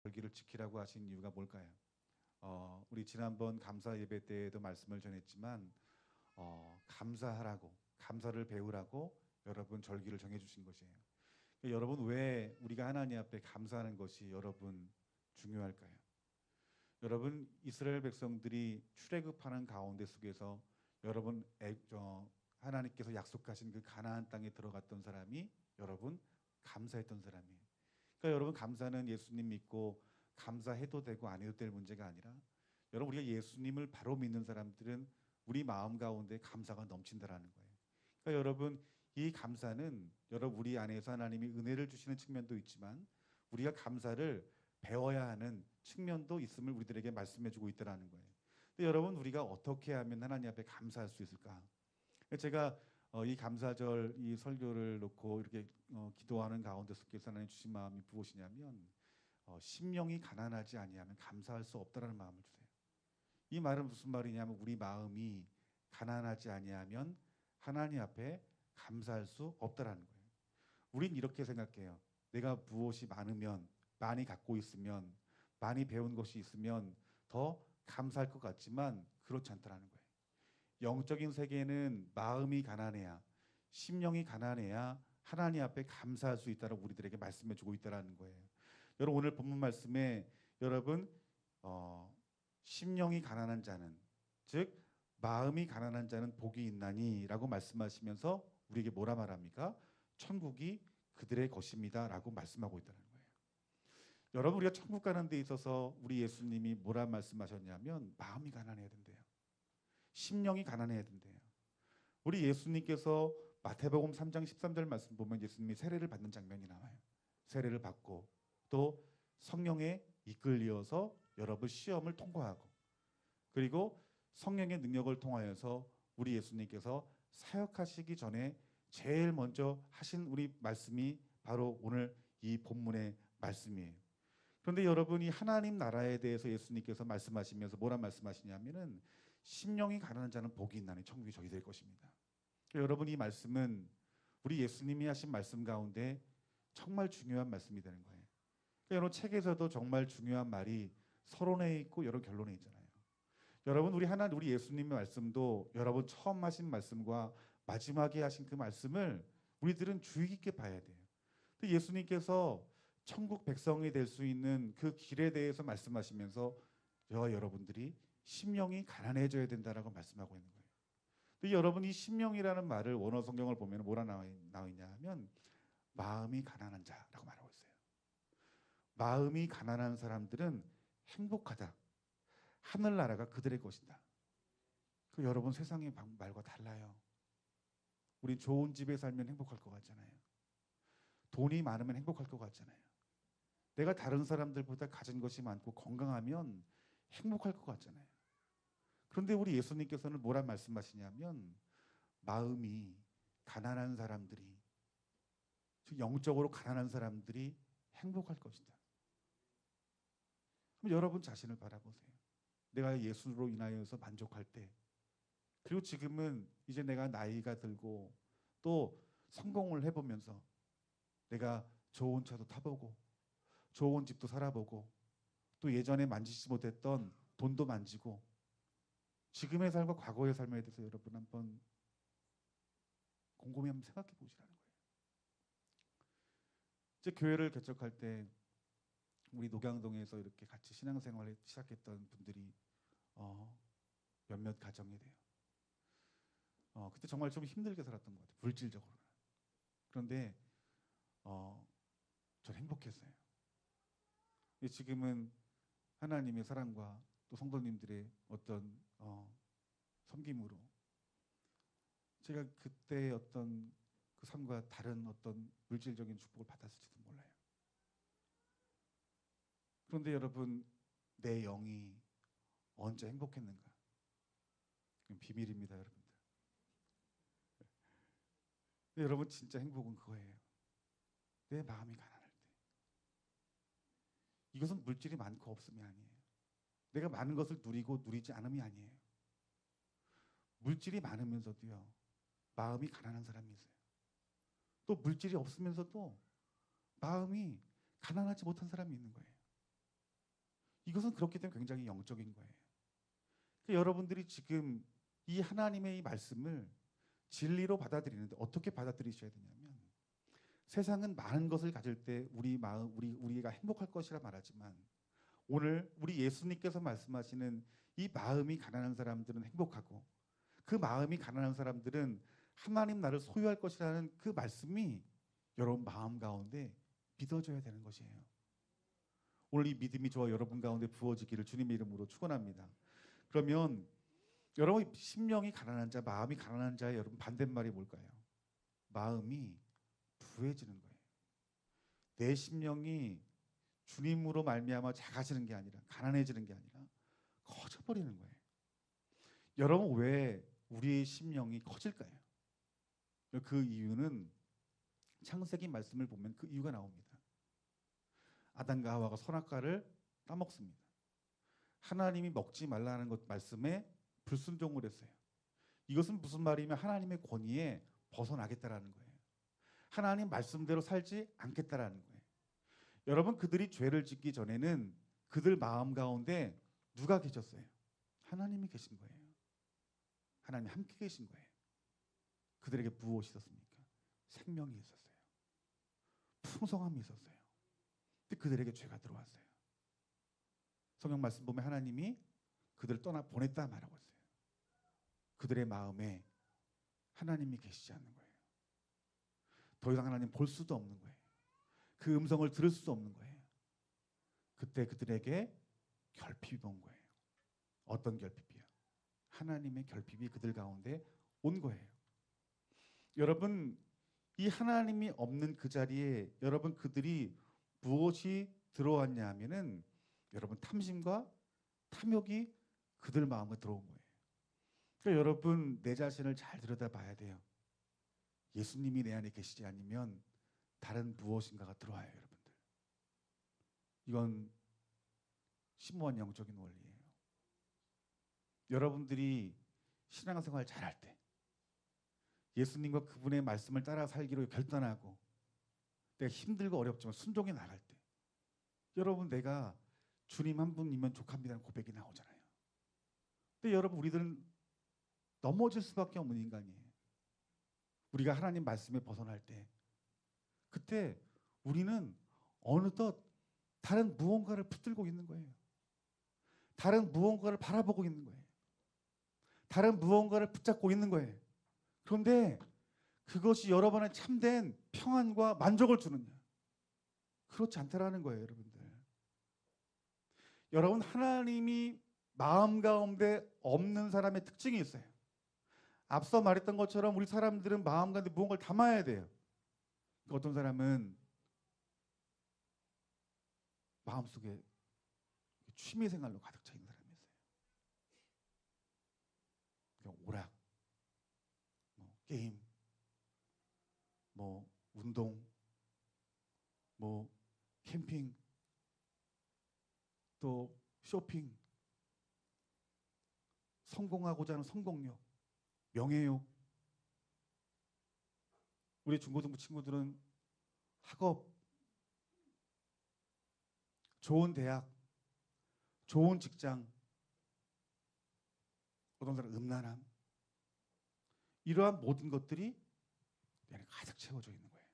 절기를 지키라고 하신 이유가 뭘까요? 우리 지난번 감사 예배 때에도 말씀을 전했지만 감사하라고, 감사를 배우라고 여러분 절기를 정해주신 것이에요. 여러분, 왜 우리가 하나님 앞에 감사하는 것이 여러분 중요할까요? 여러분, 이스라엘 백성들이 출애굽하는 가운데 속에서 여러분 하나님께서 약속하신 그 가나안 땅에 들어갔던 사람이 여러분 감사했던 사람이에요. 그러니까 여러분, 감사는 예수님 믿고 감사해도 되고 안 해도 될 문제가 아니라, 여러분, 우리가 예수님을 바로 믿는 사람들은 우리 마음 가운데 감사가 넘친다라는 거예요. 그러니까 여러분, 이 감사는 여러분 우리 안에서 하나님이 은혜를 주시는 측면도 있지만 우리가 감사를 배워야 하는 측면도 있음을 우리들에게 말씀해주고 있다라는 거예요. 근데 여러분, 우리가 어떻게 하면 하나님 앞에 감사할 수 있을까? 제가 이 감사절 이 설교를 놓고 이렇게 기도하는 가운데 속에서 하나님 주신 마음이 무엇이냐면, 심령이 가난하지 아니하면 감사할 수 없다라는 마음을 주세요. 이 말은 무슨 말이냐면, 우리 마음이 가난하지 아니하면 하나님 앞에 감사할 수 없다라는 거예요. 우린 이렇게 생각해요. 내가 무엇이 많으면, 많이 갖고 있으면, 많이 배운 것이 있으면 더 감사할 것 같지만 그렇지 않다라는 거예요. 영적인 세계는 마음이 가난해야, 심령이 가난해야 하나님 앞에 감사할 수 있다라고 우리들에게 말씀해 주고 있다라는 거예요. 여러분, 오늘 본문 말씀에 여러분 심령이 가난한 자는, 즉 마음이 가난한 자는 복이 있나니라고 말씀하시면서 우리에게 뭐라 말합니까? 천국이 그들의 것입니다라고 말씀하고 있다는 거예요. 여러분, 우리가 천국 가는 데 있어서 우리 예수님이 뭐라 말씀하셨냐면 마음이 가난해야 된대요. 심령이 가난해야 된대요. 우리 예수님께서 마태복음 3장 13절 말씀 보면 예수님이 세례를 받는 장면이 나와요. 세례를 받고 또 성령에 이끌려서 여러분 시험을 통과하고, 그리고 성령의 능력을 통하여서 우리 예수님께서 사역하시기 전에 제일 먼저 하신 우리 말씀이 바로 오늘 이 본문의 말씀이에요. 그런데 여러분이 하나님 나라에 대해서 예수님께서 말씀하시면서 뭐라 말씀하시냐면은 심령이 가난한 자는 복이 있나니 천국이 저희 될 것입니다. 여러분, 이 말씀은 우리 예수님이 하신 말씀 가운데 정말 중요한 말씀이 되는 거예요. 여러분, 책에서도 정말 중요한 말이 서론에 있고 여러 결론에 있잖아요. 여러분, 우리 예수님의 말씀도 여러분 처음 하신 말씀과 마지막에 하신 그 말씀을 우리들은 주의 깊게 봐야 돼요. 근데 예수님께서 천국 백성이 될 수 있는 그 길에 대해서 말씀하시면서 저와 여러분들이 심령이 가난해져야 된다라고 말씀하고 있는 거예요. 근데 여러분, 이 심령이라는 말을 원어 성경을 보면 뭐라 나와 있냐 하면 마음이 가난한 자라고 말하고 있어요. 마음이 가난한 사람들은 행복하다. 하늘나라가 그들의 것이다. 그 여러분, 세상의 말과 달라요. 우리 좋은 집에 살면 행복할 것 같잖아요. 돈이 많으면 행복할 것 같잖아요. 내가 다른 사람들보다 가진 것이 많고 건강하면 행복할 것 같잖아요. 그런데 우리 예수님께서는 뭐라 말씀하시냐면 마음이 가난한 사람들이, 즉 영적으로 가난한 사람들이 행복할 것이다. 그럼 여러분 자신을 바라보세요. 내가 예수로 인하여서 만족할 때, 그리고 지금은 이제 내가 나이가 들고 또 성공을 해보면서 내가 좋은 차도 타보고 좋은 집도 살아보고 또 예전에 만지지 못했던 돈도 만지고, 지금의 삶과 과거의 삶에 대해서 여러분 한번 곰곰이 한번 생각해 보시라는 거예요. 이제 교회를 개척할 때 우리 녹양동에서 이렇게 같이 신앙생활을 시작했던 분들이 몇몇 가정이 돼요. 그때 정말 좀 힘들게 살았던 것 같아요. 물질적으로는. 그런데 전 행복했어요. 지금은 하나님의 사랑과 또 성도님들의 어떤 섬김으로 제가 그때의 어떤 그 삶과 다른 어떤 물질적인 축복을 받았을지도 몰라요. 그런데 여러분, 내 영이 언제 행복했는가? 그건 비밀입니다, 여러분들. 근데 여러분, 진짜 행복은 그거예요. 내 마음이 가난할 때. 이것은 물질이 많고 없음이 아니에요. 내가 많은 것을 누리고 누리지 않음이 아니에요. 물질이 많으면서도요, 마음이 가난한 사람이 있어요. 또 물질이 없으면서도 마음이 가난하지 못한 사람이 있는 거예요. 이것은 그렇기 때문에 굉장히 영적인 거예요. 그러니까 여러분들이 지금 이 하나님의 이 말씀을 진리로 받아들이는데 어떻게 받아들이셔야 되냐면, 세상은 많은 것을 가질 때 우리가 행복할 것이라 말하지만, 오늘 우리 예수님께서 말씀하시는 이 마음이 가난한 사람들은 행복하고, 그 마음이 가난한 사람들은 하나님 나를 소유할 것이라는 그 말씀이 여러분 마음 가운데 믿어져야 되는 것이에요. 오늘 이 믿음이 저와 여러분 가운데 부어지기를 주님의 이름으로 축원합니다. 그러면 여러분 심령이 가난한 자, 마음이 가난한 자의 여러분 반대말이 뭘까요? 마음이 부해지는 거예요. 내 심령이 주님으로 말미암아 작아지는 게 아니라, 가난해지는 게 아니라 커져버리는 거예요. 여러분 왜 우리의 심령이 커질까요? 그 이유는 창세기 말씀을 보면 그 이유가 나옵니다. 아담과 하와가 선악과를 따먹습니다. 하나님이 먹지 말라는 것 말씀에 불순종을 했어요. 이것은 무슨 말이면 하나님의 권위에 벗어나겠다라는 거예요. 하나님 말씀대로 살지 않겠다라는 거예요. 여러분, 그들이 죄를 짓기 전에는 그들 마음 가운데 누가 계셨어요? 하나님이 계신 거예요. 하나님이 함께 계신 거예요. 그들에게 무엇이 있었습니까? 생명이 있었어요. 풍성함이 있었어요. 근데 그들에게 죄가 들어왔어요. 성경 말씀 보면 하나님이 그들을 떠나 보냈다 말하고 있어요. 그들의 마음에 하나님이 계시지 않는 거예요. 더 이상 하나님 볼 수도 없는 거예요. 그 음성을 들을 수도 없는 거예요. 그때 그들에게 결핍이 온 거예요. 어떤 결핍이요? 하나님의 결핍이 그들 가운데 온 거예요. 여러분, 이 하나님이 없는 그 자리에 여러분 그들이 무엇이 들어왔냐 하면은 여러분 탐심과 탐욕이 그들 마음에 들어온 거예요. 그러니까 여러분 내 자신을 잘 들여다봐야 돼요. 예수님이 내 안에 계시지 않으면 다른 무엇인가가 들어와요, 여러분들. 이건 심오한 영적인 원리예요. 여러분들이 신앙생활 잘할 때, 예수님과 그분의 말씀을 따라 살기로 결단하고 내가 힘들고 어렵지만 순종해 나갈 때, 여러분 내가 주님 한 분이면 족합니다라는 고백이 나오잖아요. 근데 여러분 우리들은 넘어질 수밖에 없는 인간이에요. 우리가 하나님 말씀에 벗어날 때, 그때 우리는 어느덧 다른 무언가를 붙들고 있는 거예요. 다른 무언가를 바라보고 있는 거예요. 다른 무언가를 붙잡고 있는 거예요. 그런데 그것이 여러분의 참된 평안과 만족을 주느냐? 그렇지 않다라는 거예요, 여러분들. 여러분, 하나님이 마음 가운데 없는 사람의 특징이 있어요. 앞서 말했던 것처럼 우리 사람들은 마음 가운데 무언가를 담아야 돼요. 어떤 사람은 마음속에 취미 생활로 가득 차 있는 사람이 있어요. 그냥 오락, 게임, 운동, 캠핑, 또 쇼핑, 성공하고자 하는 성공욕, 명예욕. 우리 중고등부 친구들은 학업, 좋은 대학, 좋은 직장, 어떤 사람은 음란함, 이러한 모든 것들이 내 안에 가득 채워져 있는 거예요.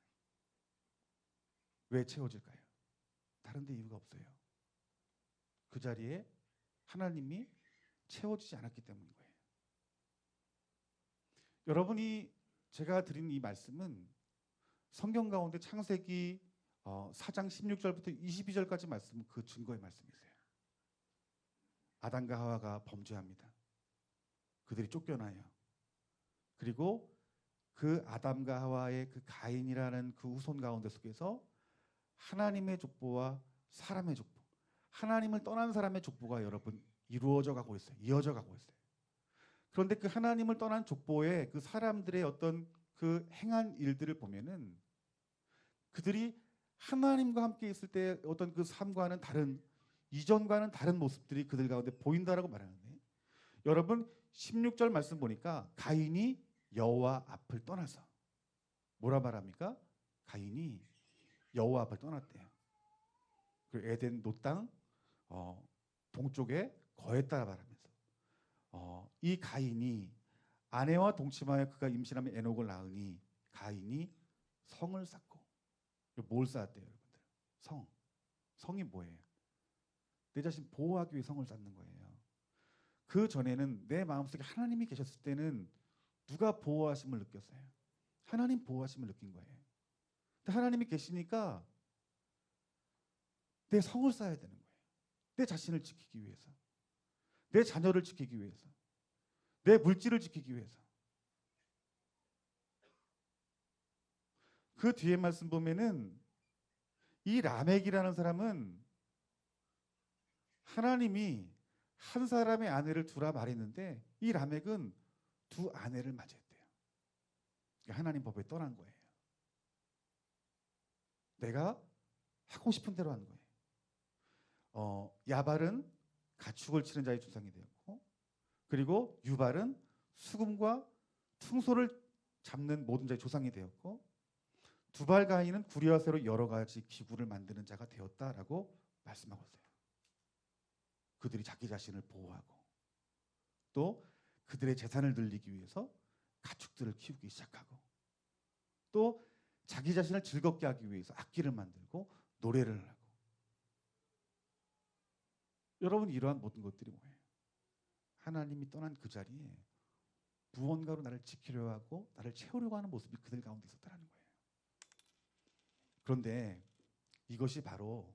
왜 채워질까요? 다른 데 이유가 없어요. 그 자리에 하나님이 채워지지 않았기 때문인 거예요. 여러분이 제가 드린 이 말씀은 성경 가운데 창세기 4장 16절부터 22절까지 말씀은 그 증거의 말씀이세요. 아담과 하와가 범죄합니다. 그들이 쫓겨나요. 그리고 그 아담과 하와의 그 가인이라는 그 후손 가운데 속에서 하나님의 족보와 사람의 족보, 하나님을 떠난 사람의 족보가 여러분 이루어져 가고 있어요. 이어져 가고 있어요. 그런데 그 하나님을 떠난 족보에 그 사람들의 어떤 그 행한 일들을 보면은 그들이 하나님과 함께 있을 때 어떤 그 삶과는 다른, 이전과는 다른 모습들이 그들 가운데 보인다라고 말하는데, 여러분 16절 말씀 보니까 가인이 여호와 앞을 떠나서 뭐라 말합니까? 가인이 여호와 앞을 떠났대요. 그 에덴 노땅 동쪽에 거했다 말하면서 이 가인이 아내와 동침하여 그가 임신하며 에녹을 낳으니 가인이 성을 쌓고. 뭘 쌓았대요, 여러분들? 성이 뭐예요? 내 자신 보호하기 위해 성을 쌓는 거예요. 그 전에는 내 마음속에 하나님이 계셨을 때는 누가 보호하심을 느꼈어요? 하나님 보호하심을 느낀 거예요. 근데 하나님이 계시니까 내 성을 쌓아야 되는 거예요. 내 자신을 지키기 위해서, 내 자녀를 지키기 위해서, 내 물질을 지키기 위해서. 그 뒤에 말씀 보면은 이 라멕이라는 사람은 하나님이 한 사람의 아내를 두라 말했는데 이 라멕은 두 아내를 맞이했대요. 그러니까 하나님 법에 떠난 거예요. 내가 하고 싶은 대로 하는 거예요. 야발은 가축을 치는 자의 조상이 되었고, 그리고 유발은 수금과 퉁소를 잡는 모든 자의 조상이 되었고, 두발 가인은 구리와 쇠로 여러 가지 기구를 만드는 자가 되었다라고 말씀하고 있어요. 그들이 자기 자신을 보호하고 또 그들의 재산을 늘리기 위해서 가축들을 키우기 시작하고 또 자기 자신을 즐겁게 하기 위해서 악기를 만들고 노래를 하고. 여러분, 이러한 모든 것들이 뭐예요? 하나님이 떠난 그 자리에 무언가로 나를 지키려 하고 나를 채우려고 하는 모습이 그들 가운데 있었다는 거예요. 그런데 이것이 바로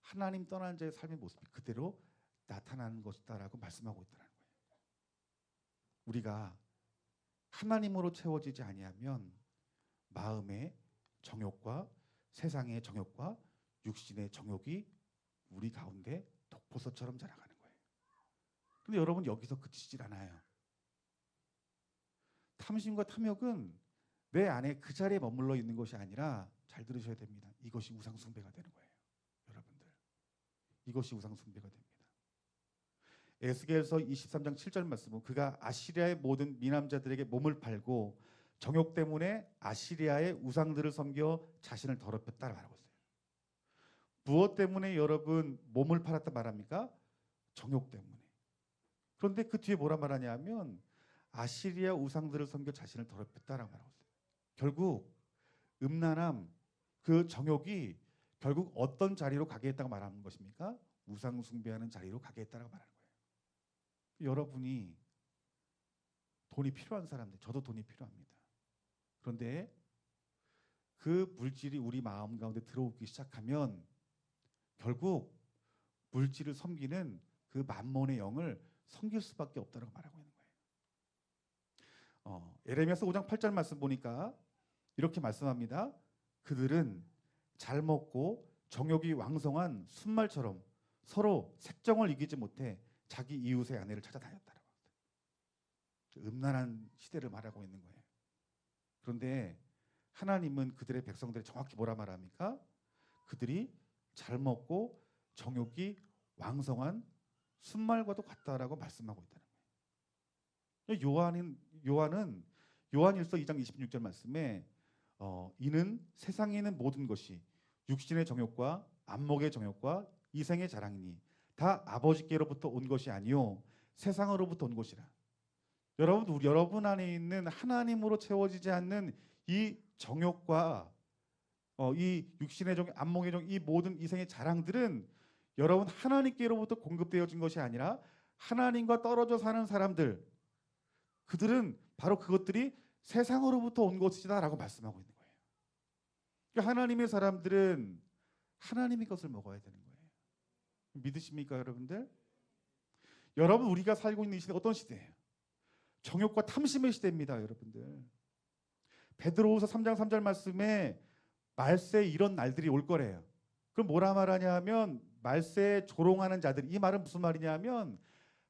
하나님 떠난 자의 삶의 모습이 그대로 나타나는 것이다라고 말씀하고 있다는 거예요. 우리가 하나님으로 채워지지 아니하면 마음의 정욕과 세상의 정욕과 육신의 정욕이 우리 가운데 독버섯처럼 자라가는 거예요. 근데 여러분, 여기서 그치질 않아요. 탐심과 탐욕은 내 안에 그 자리에 머물러 있는 것이 아니라, 잘 들으셔야 됩니다. 이것이 우상숭배가 되는 거예요. 여러분들, 이것이 우상숭배가 됩니다. 에스겔서 23장 7절 말씀은 그가 아시리아의 모든 미남자들에게 몸을 팔고 정욕 때문에 아시리아의 우상들을 섬겨 자신을 더럽혔다 말하고 있어요. 무엇 때문에 여러분 몸을 팔았다 말합니까? 정욕 때문에. 그런데 그 뒤에 뭐라 말하냐면 아시리아 우상들을 섬겨 자신을 더럽혔다라고 말하고 있어요. 결국 음란함, 그 정욕이 결국 어떤 자리로 가게 했다고 말하는 것입니까? 우상 숭배하는 자리로 가게 했다고 말하는 거예요. 여러분이 돈이 필요한 사람들, 저도 돈이 필요합니다. 그런데 그 물질이 우리 마음 가운데 들어오기 시작하면 결국 물질을 섬기는 그 만몬의 영을 섬길 수밖에 없다고 말하고 있는 거예요. 에레미야서 5장 8절 말씀 보니까 이렇게 말씀합니다. 그들은 잘 먹고 정욕이 왕성한 순말처럼 서로 색정을 이기지 못해 자기 이웃의 아내를 찾아다녔다라고 합니다. 음란한 시대를 말하고 있는 거예요. 그런데 하나님은 그들의 백성들이 정확히 뭐라 말합니까? 그들이 잘 먹고 정욕이 왕성한 순말과도 같다라고 말씀하고 있다는 거예요. 요한은 요한일서 2장 26절 말씀에 이는 세상에 있는 모든 것이 육신의 정욕과 안목의 정욕과 이생의 자랑이니 다 아버지께로부터 온 것이 아니요 세상으로부터 온 것이라. 여러분 안에 있는 하나님으로 채워지지 않는 이 정욕과 이 육신의 정욕, 안목의 정욕, 이 모든 이생의 자랑들은 여러분 하나님께로부터 공급되어진 것이 아니라 하나님과 떨어져 사는 사람들, 그들은 바로 그것들이 세상으로부터 온 것이다라고 말씀하고 있는 거예요. 그러니까 하나님의 사람들은 하나님의 것을 먹어야 되는 거예요. 믿으십니까, 여러분들? 여러분, 우리가 살고 있는 이 시대 어떤 시대예요? 정욕과 탐심의 시대입니다, 여러분들. 베드로후서 3장 3절 말씀에 말세 이런 날들이 올 거래요. 그럼 뭐라 말하냐면 말세에 조롱하는 자들, 이 말은 무슨 말이냐면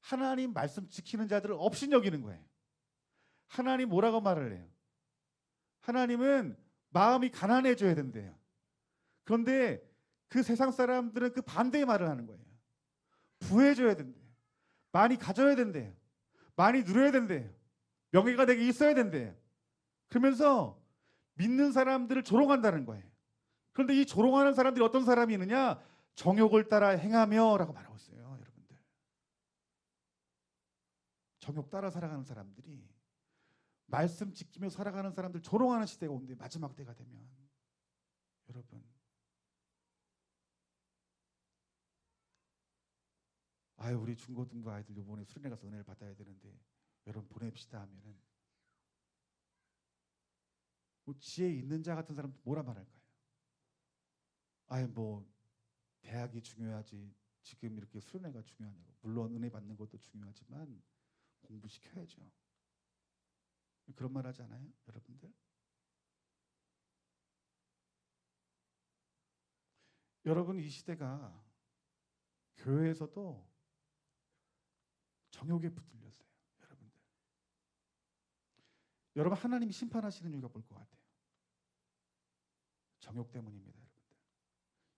하나님 말씀 지키는 자들을 업신여기는 거예요. 하나님 뭐라고 말을 해요? 하나님은 마음이 가난해져야 된대요. 그런데 그 세상 사람들은 그 반대의 말을 하는 거예요. 부해져야 된대요. 많이 가져야 된대요. 많이 누려야 된대요. 명예가 내게 있어야 된대요. 그러면서 믿는 사람들을 조롱한다는 거예요. 그런데 이 조롱하는 사람들이 어떤 사람이 있느냐? 정욕을 따라 행하며 라고 말하고 있어요, 여러분들. 정욕 따라 살아가는 사람들이 말씀 지키며 살아가는 사람들 조롱하는 시대가 온대. 마지막 때가 되면 여러분, 아유 우리 중고등부 아이들 이번에 수련회 가서 은혜를 받아야 되는데 여러분 보냅시다 하면은 뭐 지혜 있는 자 같은 사람 뭐라 말할까요? 아유 뭐 대학이 중요하지 지금 이렇게 수련회가 중요하냐고. 물론 은혜 받는 것도 중요하지만 공부시켜야죠. 그런 말 하지 않아요? 여러분들? 여러분 이 시대가 교회에서도 정욕에 붙들렸어요. 여러분들. 여러분 하나님이 심판하시는 이유가 뭘 것 같아요? 정욕 때문입니다. 여러분들.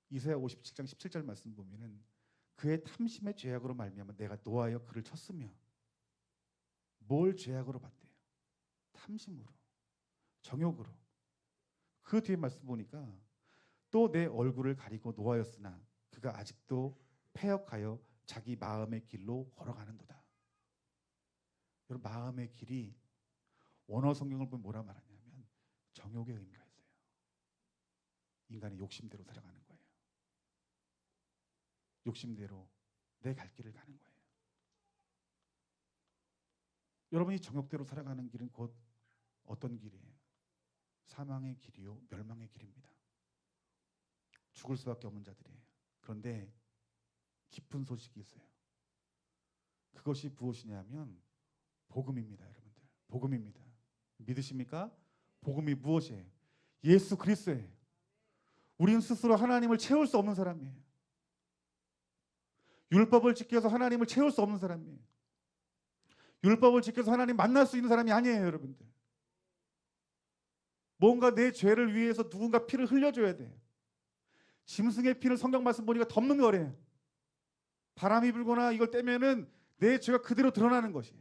이사야 57장 17절 말씀 보면은 그의 탐심의 죄악으로 말미암아 내가 노하여 그를 쳤으며 뭘 죄악으로 봤대요? 탐심으로, 정욕으로. 그 뒤에 말씀 보니까 또 내 얼굴을 가리고 노하였으나 그가 아직도 패역하여 자기 마음의 길로 걸어가는도다. 여러분 마음의 길이 원어 성경을 보면 뭐라 말하냐면 정욕의 의미가 있어요. 인간의 욕심대로 살아가는 거예요. 욕심대로 내 갈 길을 가는 거예요. 여러분이 정욕대로 살아가는 길은 곧 어떤 길이에요? 사망의 길이요 멸망의 길입니다. 죽을 수밖에 없는 자들이에요. 그런데 깊은 소식이 있어요. 그것이 무엇이냐면 복음입니다. 여러분들 복음입니다. 믿으십니까? 복음이 무엇이에요? 예수 그리스도예요. 우리는 스스로 하나님을 채울 수 없는 사람이에요. 율법을 지켜서 하나님을 채울 수 없는 사람이에요. 율법을 지켜서 하나님 만날 수 있는 사람이 아니에요. 여러분들 뭔가 내 죄를 위해서 누군가 피를 흘려줘야 돼요. 짐승의 피를 성경 말씀 보니까 덮는 거래요. 바람이 불거나 이걸 떼면은 내 죄가 그대로 드러나는 것이에요.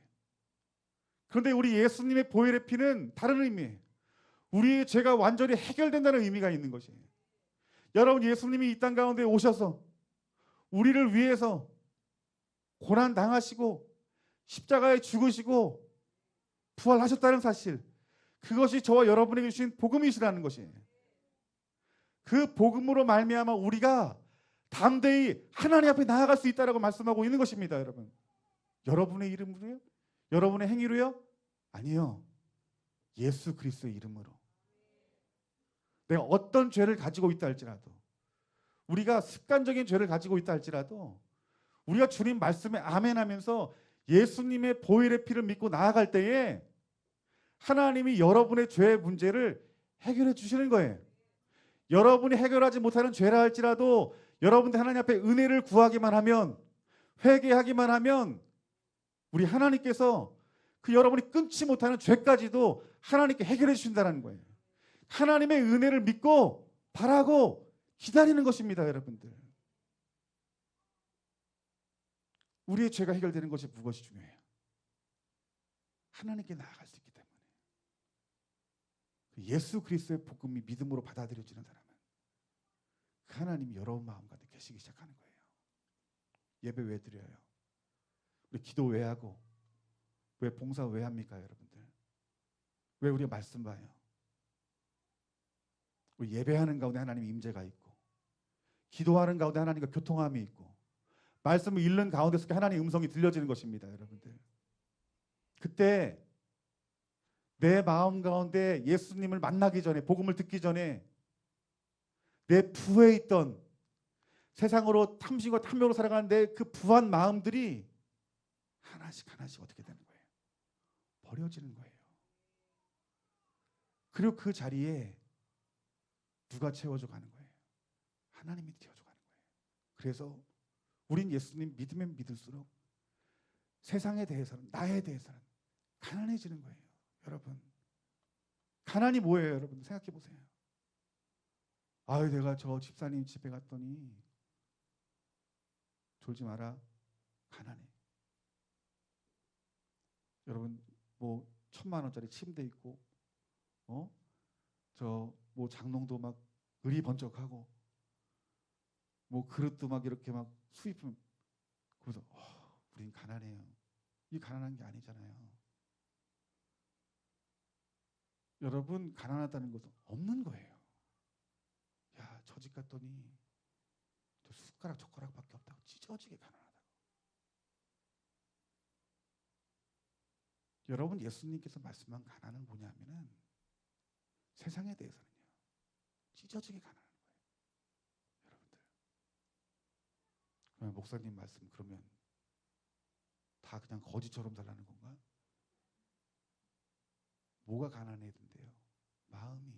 그런데 우리 예수님의 보혈의 피는 다른 의미예요. 우리의 죄가 완전히 해결된다는 의미가 있는 것이에요. 여러분 예수님이 이 땅 가운데 오셔서 우리를 위해서 고난 당하시고 십자가에 죽으시고 부활하셨다는 사실, 그것이 저와 여러분에게 주신 복음이시라는 것이에요. 그 복음으로 말미암아 우리가 담대히 하나님 앞에 나아갈 수 있다라고 말씀하고 있는 것입니다. 여러분 여러분의 이름으로요? 여러분의 행위로요? 아니요. 예수 그리스도의 이름으로. 내가 어떤 죄를 가지고 있다 할지라도, 우리가 습관적인 죄를 가지고 있다 할지라도 우리가 주님 말씀에 아멘하면서 예수님의 보혈의 피를 믿고 나아갈 때에 하나님이 여러분의 죄의 문제를 해결해 주시는 거예요. 여러분이 해결하지 못하는 죄라 할지라도 여러분들 하나님 앞에 은혜를 구하기만 하면, 회개하기만 하면 우리 하나님께서 그 여러분이 끊지 못하는 죄까지도 하나님께 해결해 주신다는 거예요. 하나님의 은혜를 믿고 바라고 기다리는 것입니다. 여러분들 우리의 죄가 해결되는 것이 무엇이 중요해요? 하나님께 나아갈 수 있기 때문에. 예수 그리스도의 복음이 믿음으로 받아들여지는 사람은 그 하나님이 여러분 마음 가운데 계시기 시작하는 거예요. 예배 왜 드려요? 우리 기도 왜 하고, 왜 봉사 왜 합니까? 여러분들 왜 우리가 말씀 봐요? 우리 예배하는 가운데 하나님의 임재가 있고, 기도하는 가운데 하나님과 교통함이 있고, 말씀을 읽는 가운데서 하나님의 음성이 들려지는 것입니다. 여러분들 그때 내 마음 가운데 예수님을 만나기 전에, 복음을 듣기 전에 내 부에 있던 세상으로 탐심과 탐욕으로 살아가는데 그 부한 마음들이 하나씩 하나씩 어떻게 되는 거예요? 버려지는 거예요. 그리고 그 자리에 누가 채워줘 가는 거예요? 하나님이 채워줘 가는 거예요. 그래서 우린 예수님 믿으면 믿을수록 세상에 대해서는, 나에 대해서는 가난해지는 거예요. 여러분 가난이 뭐예요? 여러분 생각해 보세요. 아유 내가 저 집사님 집에 갔더니, 졸지 마라, 가난해. 여러분 뭐 1,000만 원짜리 침대 있고, 저 뭐 장롱도 막 의리 번쩍하고, 뭐 그릇도 막 이렇게 막 수입품. 그래서 우린 가난해요. 이 가난한 게 아니잖아요. 여러분 가난하다는 것은 없는 거예요. 야, 저 집 갔더니 저 숟가락 젓가락밖에 없다고 찢어지게 가난하다고. 여러분 예수님께서 말씀한 가난은 뭐냐면은 세상에 대해서는요 찢어지게 가난한 거예요. 여러분들 그러면 목사님 말씀 그러면 다 그냥 거지처럼 살라는 건가? 뭐가 가난해야 된대요? 마음이.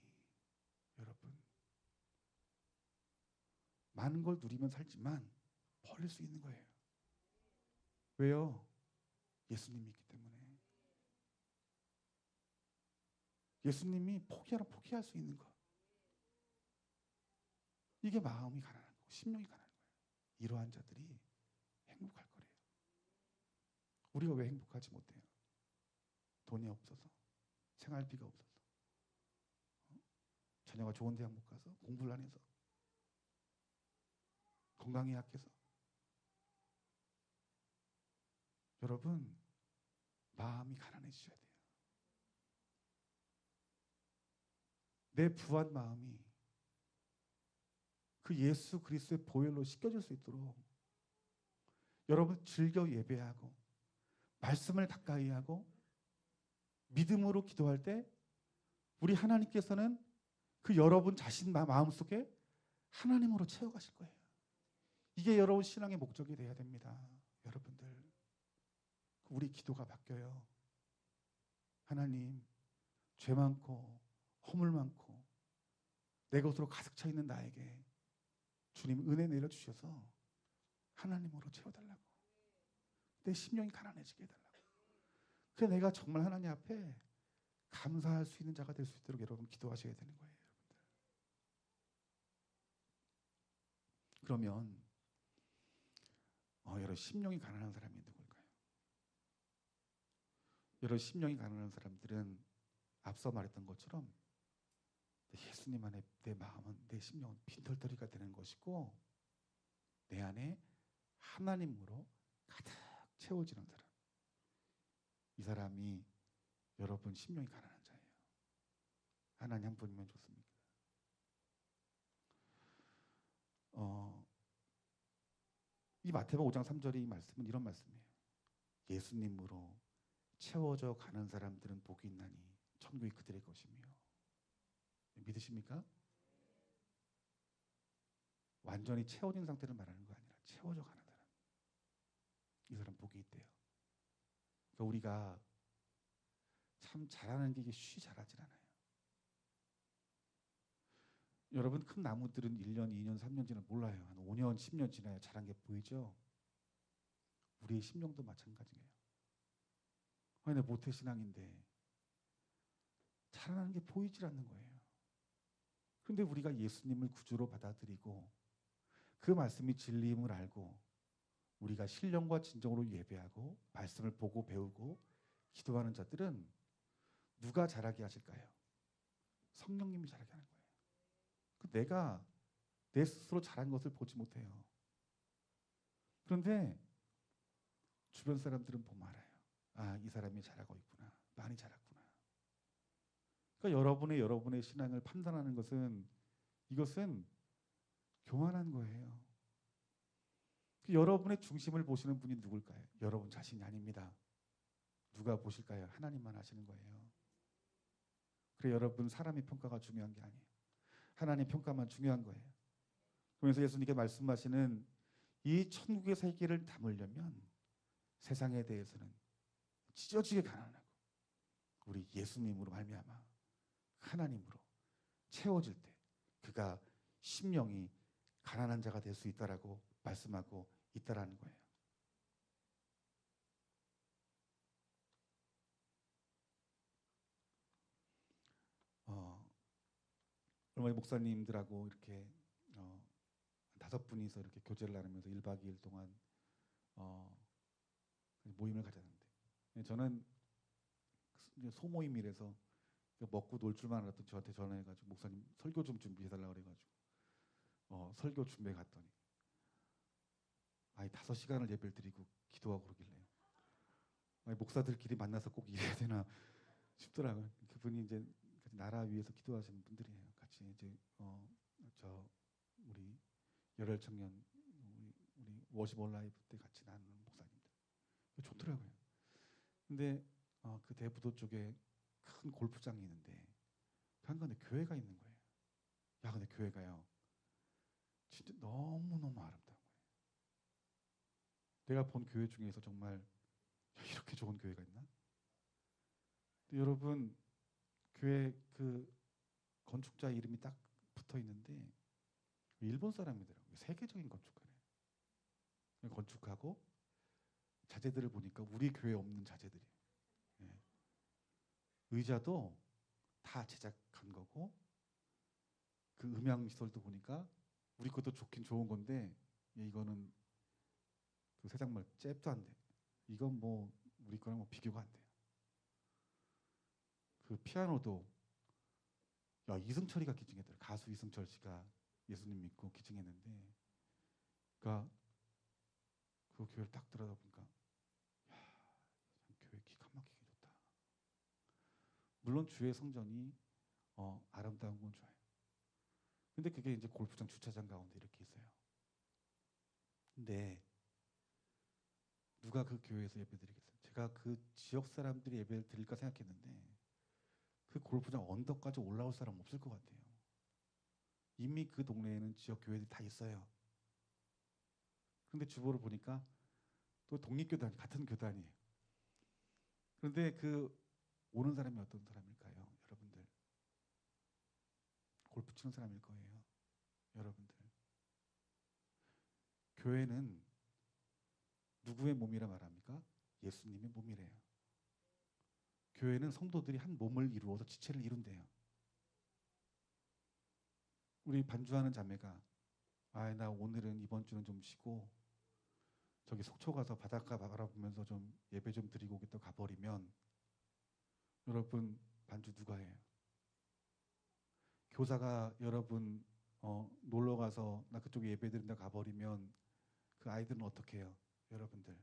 여러분 많은 걸 누리면 살지만 버릴 수 있는 거예요. 왜요? 예수님이 있기 때문에. 예수님이 포기하라 포기할 수 있는 것. 이게 마음이 가난한 거고 심령이 가난한 거예요. 이러한 자들이 행복할 거래요. 우리가 왜 행복하지 못해요? 돈이 없어서, 생활비가 없어서, 자녀가 좋은 대학 못 가서, 공부를 안 해서, 건강이 약해서. 여러분 마음이 가난해지셔야 돼요. 내 부한 마음이 그 예수 그리스도의 보혈로 씻겨질 수 있도록 여러분 즐겨 예배하고 말씀을 가까이 하고 믿음으로 기도할 때 우리 하나님께서는 그 여러분 자신 마음속에 하나님으로 채워가실 거예요. 이게 여러분 신앙의 목적이 돼야 됩니다. 여러분들 우리 기도가 바뀌어요. 하나님 죄 많고 허물 많고 내 것으로 가득 차 있는 나에게 주님 은혜 내려주셔서 하나님으로 채워달라고. 내 심령이 가난해지게 해달라고. 그래서 내가 정말 하나님 앞에 감사할 수 있는 자가 될 수 있도록 여러분 기도하셔야 되는 거예요. 여러분들. 그러면 여러분 심령이 가난한 사람이 누굴까요? 여러분 심령이 가난한 사람들은 앞서 말했던 것처럼 예수님 안에 내 마음은 내 심령은 빈털터리가 되는 것이고 내 안에 하나님으로 가득 채워지는 사람. 이 사람이 여러분 심령이 가난한 자예요. 하나님 한 분이면 좋습니까? 이 마태복음 5장 3절의 이 말씀은 이런 말씀이에요. 예수님으로 채워져 가는 사람들은 복이 있나니 천국이 그들의 것이며. 믿으십니까? 완전히 채워진 상태를 말하는 거 아니라 채워져 가는 사람. 이 사람 복이 있대요. 그러니까 우리가 참 잘하는 게 이게 쉬 잘하진 않아요. 여러분 큰 나무들은 1년, 2년, 3년 지나면 몰라요. 한 5년, 10년 지나야 자란 게 보이죠? 우리의 심령도 마찬가지예요. 내 모태신앙인데 자라나는 게 보이질 않는 거예요. 그런데 우리가 예수님을 구주로 받아들이고 그 말씀이 진리임을 알고 우리가 신령과 진정으로 예배하고 말씀을 보고 배우고 기도하는 자들은 누가 자라게 하실까요? 성령님이 자라게 하는 거예요. 내가 내 스스로 자란 것을 보지 못해요. 그런데 주변 사람들은 보면 알아요. 아, 이 사람이 자라고 있구나. 많이 자랐구나. 그러니까 여러분의 신앙을 판단하는 것은 이것은 교만한 거예요. 여러분의 중심을 보시는 분이 누굴까요? 여러분 자신이 아닙니다. 누가 보실까요? 하나님만 하시는 거예요. 그래 여러분 사람의 평가가 중요한 게 아니에요. 하나님 평가만 중요한 거예요. 그러면서 예수님께 말씀하시는 이 천국의 세계를 담으려면 세상에 대해서는 찢어지게 가난하고 우리 예수님으로 말미암아 하나님으로 채워질 때 그가 심령이 가난한 자가 될 수 있다라고 말씀하고 있다라는 거예요. 얼마 목사님들하고 이렇게 5분이서 이렇게 교제를 나누면서 1박 2일 동안 모임을 가졌는데 저는 소모임이라서 먹고 놀 줄만 알았던 저한테 전화해가지고 목사님 설교 좀 준비해달라고 그래가지고 설교 준비해 갔더니 5시간을 예배를 드리고 기도하고 그러길래 목사들끼리 만나서 꼭 이래야 되나 싶더라고요. 그분이 이제 나라 위해서 기도하시는 분들이에요. 같이 이제 저 우리 열혈 청년 우리 워십 온라이브 때 같이 나누는 목사님들 좋더라고요. 근데 그 대부도 쪽에 큰 골프장이 있는데 그 한간에 교회가 있는 거예요. 야, 근데 교회가요 진짜 너무너무 아름다운 거예요. 내가 본 교회 중에서 정말 이렇게 좋은 교회가 있나? 근데 여러분 교회 그 건축자 이름이 딱 붙어 있는데 일본 사람이더라고요. 세계적인 건축가네. 건축하고 자재들을 보니까 우리 교회에 없는 자재들이에요. 예. 의자도 다 제작한 거고 그 음향 시설도 보니까 우리 것도 좋긴 좋은 건데 이거는 그 세상말 잽도 안 돼. 이건 뭐 우리 거랑 뭐 비교가 안 돼요. 그 피아노도 이승철이가 기증했더라. 가수 이승철 씨가 예수님 믿고 기증했는데 그러니까 그 교회를 딱 들어다 보니까 교회 기가 막히게 좋다. 물론 주의 성전이 아름다운 건 좋아요. 근데 그게 이제 골프장 주차장 가운데 이렇게 있어요. 근데 누가 그 교회에서 예배드리겠어요? 제가 그 지역 사람들이 예배를 드릴까 생각했는데 그 골프장 언덕까지 올라올 사람 없을 것 같아요. 이미 그 동네에는 지역 교회들이 다 있어요. 그런데 주보를 보니까 또 독립교단 같은 교단이에요. 그런데 그 오는 사람이 어떤 사람일까요? 여러분들 골프 치는 사람일 거예요. 여러분들 교회는 누구의 몸이라 말합니까? 예수님의 몸이래요. 교회는 성도들이 한 몸을 이루어서 지체를 이룬대요. 우리 반주하는 자매가 나 오늘은 이번 주는 좀 쉬고 저기 속초 가서 바닷가 바라보면서 좀 예배 좀 드리고 오겠다 가버리면 여러분 반주 누가 해요? 교사가 여러분 놀러 가서 나 그쪽에 예배 드린다 가버리면 그 아이들은 어떻게 해요? 여러분들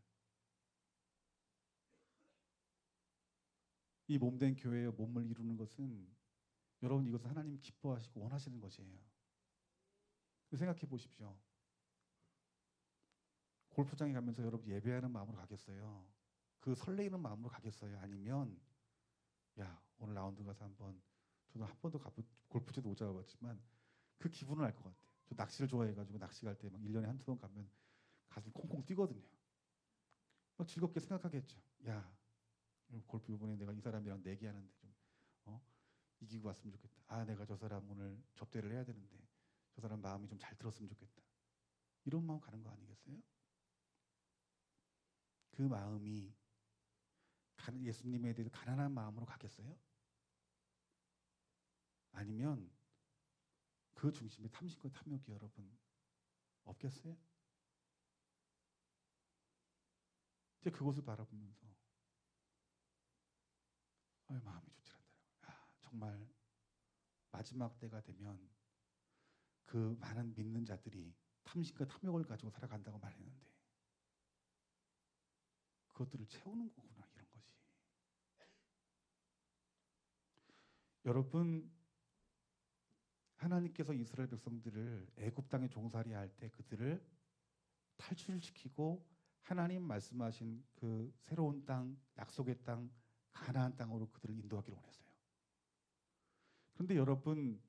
이 몸된 교회의 몸을 이루는 것은 여러분 이것은 하나님 기뻐하시고 원하시는 것이에요. 생각해 보십시오. 골프장에 가면서 여러분 예배하는 마음으로 가겠어요? 그 설레이는 마음으로 가겠어요? 아니면 오늘 라운드 가서 한번 저도 한 번도 골프채도 못 잡아봤지만 그 기분을 알 것 같아요. 저 낚시를 좋아해가지고 낚시 갈 때 막 1년에 한두 번 가면 가슴이 콩콩 뛰거든요. 막 즐겁게 생각하겠죠. 골프 이번에 내가 이 사람이랑 내기하는데 좀 이기고 왔으면 좋겠다. 내가 저 사람 오늘 접대를 해야 되는데 저 사람 마음이 좀 잘 들었으면 좋겠다. 이런 마음 가는 거 아니겠어요? 그 마음이 예수님에 대해서 가난한 마음으로 가겠어요? 아니면 그 중심에 탐심과 탐욕이 여러분 없겠어요? 이제 그것을 바라보면서 마음이 좋지 않더라고요. 정말 마지막 때가 되면 그 많은 믿는 자들이 탐심과 탐욕을 가지고 살아간다고 말했는데 그것들을 채우는 거구나 이런 것이. 여러분 하나님께서 이스라엘 백성들을 애굽 땅에 종살이 할 때 그들을 탈출시키고 하나님 말씀하신 그 새로운 땅, 약속의 땅, 가나안 땅으로 그들을 인도하기를 원했어요. 그런데 여러분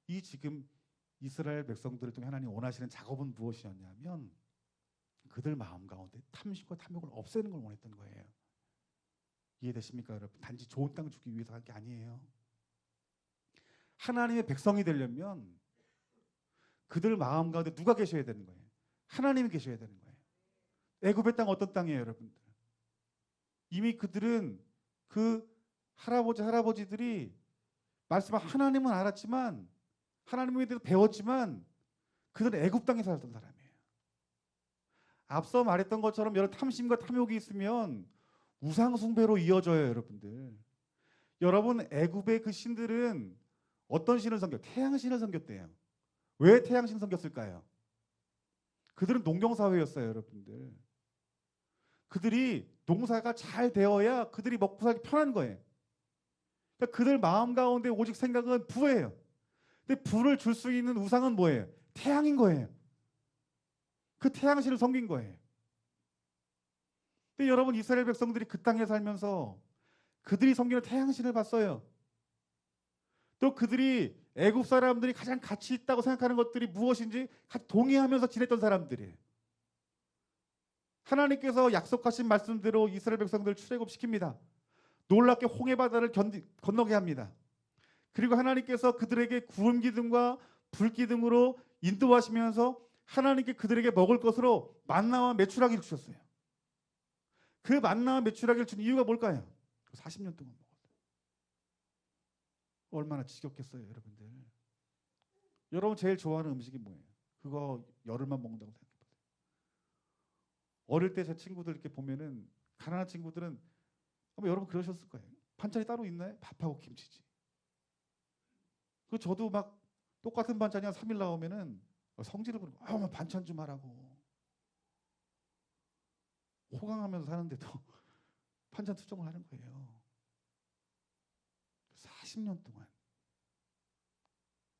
이 지금 이스라엘 백성들을 통해 하나님 원하시는 작업은 무엇이었냐면 그들 마음 가운데 탐심과 탐욕을 없애는 걸 원했던 거예요. 이해되십니까 여러분? 단지 좋은 땅 주기 위해서 한 게 아니에요. 하나님의 백성이 되려면 그들 마음 가운데 누가 계셔야 되는 거예요? 하나님이 계셔야 되는 거예요. 애굽의 땅 어떤 땅이에요 여러분들? 이미 그들은 그 할아버지들이 말씀한 하나님은 알았지만 하나님에 대해서 배웠지만 그들은 애굽 땅에 살았던 사람이에요. 앞서 말했던 것처럼 여러 탐심과 탐욕이 있으면 우상 숭배로 이어져요 여러분들. 여러분 애굽의 그 신들은 어떤 신을 태양신을 섬겼대요. 왜 태양신 섬겼을까요? 그들은 농경사회였어요 여러분들. 그들이 농사가 잘 되어야 그들이 먹고 살기 편한 거예요. 그러니까 그들 마음 가운데 오직 생각은 부예요. 근데 부를 줄 수 있는 우상은 뭐예요? 태양인 거예요. 그 태양신을 섬긴 거예요. 근데 여러분, 이스라엘 백성들이 그 땅에 살면서 그들이 섬기는 태양신을 봤어요. 또 그들이 애굽 사람들이 가장 가치 있다고 생각하는 것들이 무엇인지 같이 동의하면서 지냈던 사람들이에요. 하나님께서 약속하신 말씀대로 이스라엘 백성들을 출애굽시킵니다. 놀랍게 홍해 바다를 건너게 합니다. 그리고 하나님께서 그들에게 구름 기둥과 불 기둥으로 인도하시면서 하나님께 그들에게 먹을 것으로 만나와 메추라기를 주셨어요. 그 만나와 메추라기를 준 이유가 뭘까요? 40년 동안 먹었어요. 얼마나 지겹겠어요, 여러분들. 여러분 제일 좋아하는 음식이 뭐예요? 그거 열흘만 먹는다고 생각해보세요. 어릴 때 제 친구들 이렇게 보면은, 가난한 친구들은 아마 여러분 그러셨을 거예요. 반찬이 따로 있나요? 밥하고 김치지. 그 저도 막 똑같은 반찬이 한 3일 나오면은 성질을 부리고 반찬 좀 하라고 호강하면서 사는데도 반찬 투정을 하는 거예요. 40년 동안.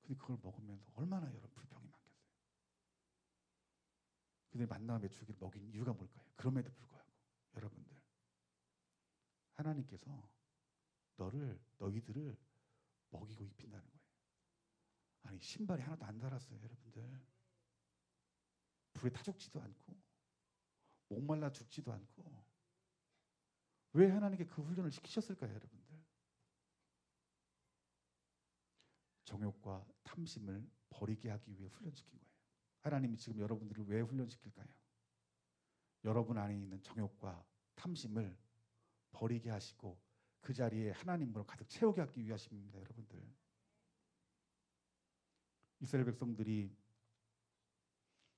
근데 그걸 먹으면서 얼마나 여러분 불평이 많겠어요. 근데 만나와 메추기를 먹인 이유가 뭘까요? 그럼에도 불구하고 여러분들, 하나님께서 너희들을 먹이고 입힌다는 거예요. 아니, 신발이 하나도 안 닳았어요, 여러분들. 불에 타 죽지도 않고 목말라 죽지도 않고. 왜 하나님께 그 훈련을 시키셨을까요, 여러분들? 정욕과 탐심을 버리게 하기 위해 훈련시킨 거예요. 하나님이 지금 여러분들을 왜 훈련시킬까요? 여러분 안에 있는 정욕과 탐심을 버리게 하시고 그 자리에 하나님으로 가득 채우게 하기 위하십니다, 여러분들. 이스라엘 백성들이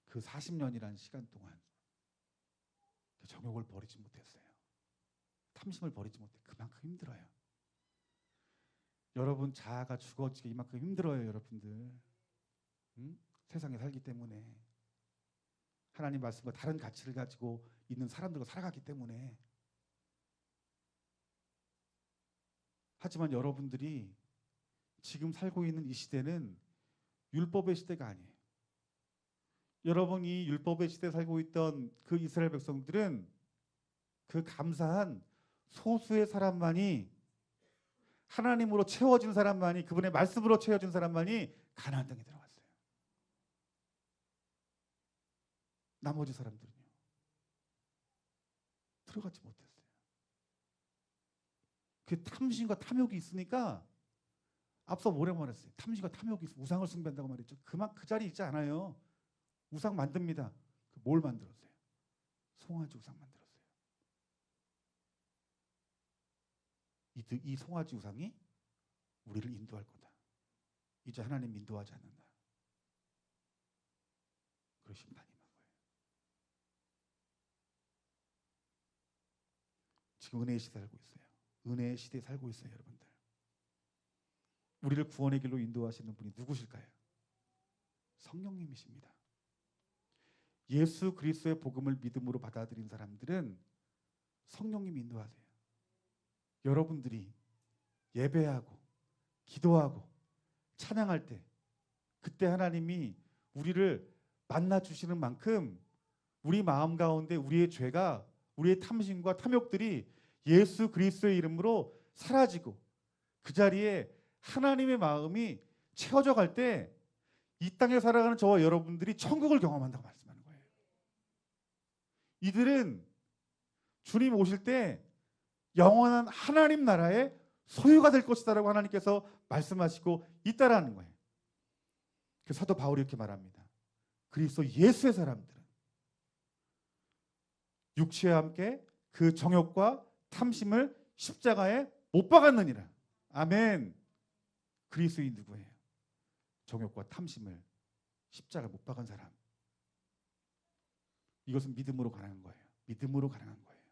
그 40년이라는 시간 동안 정욕을 버리지 못했어요. 탐심을 버리지 못해. 그만큼 힘들어요. 여러분 자아가 죽어지기 이만큼 힘들어요, 여러분들. 응? 세상에 살기 때문에, 하나님 말씀과 다른 가치를 가지고 있는 사람들과 살아가기 때문에. 하지만 여러분들이 지금 살고 있는 이 시대는 율법의 시대가 아니에요. 여러분이 율법의 시대에 살고 있던 그 이스라엘 백성들은 그 감사한 소수의 사람만이, 하나님으로 채워진 사람만이, 그분의 말씀으로 채워진 사람만이 가나안 땅에 들어갔어요. 나머지 사람들은요, 들어가지 못했어요. 그 탐심과 탐욕이 있으니까, 앞서 뭐라고 말했어요? 탐심과 탐욕이 있으면 우상을 숭배한다고 말했죠. 그 자리에 있지 않아요. 우상 만듭니다. 뭘 만들었어요? 송아지 우상 만들었어요. 이 송아지 우상이 우리를 인도할 거다. 이제 하나님 인도하지 않는다. 그런 심판이 임한 거예요. 지금 은혜의 시대에 살고 있어요. 은혜의 시대에 살고 있어요, 여러분들. 우리를 구원의 길로 인도하시는 분이 누구실까요? 성령님이십니다. 예수 그리스도의 복음을 믿음으로 받아들인 사람들은 성령님이 인도하세요. 여러분들이 예배하고 기도하고 찬양할 때, 그때 하나님이 우리를 만나 주시는 만큼 우리 마음 가운데 우리의 죄가, 우리의 탐심과 탐욕들이 예수 그리스도의 이름으로 사라지고 그 자리에 하나님의 마음이 채워져 갈 때 이 땅에 살아가는 저와 여러분들이 천국을 경험한다고 말씀하는 거예요. 이들은 주님 오실 때 영원한 하나님 나라의 소유가 될 것이다라고 하나님께서 말씀하시고 있다라는 거예요. 그 사도 바울이 이렇게 말합니다. 그리스도 예수의 사람들은 육체와 함께 그 정욕과 탐심을 십자가에 못 박았느니라. 아멘. 그리스도인 누구예요? 정욕과 탐심을 십자가에 못 박은 사람. 이것은 믿음으로 가능한 거예요. 믿음으로 가능한 거예요.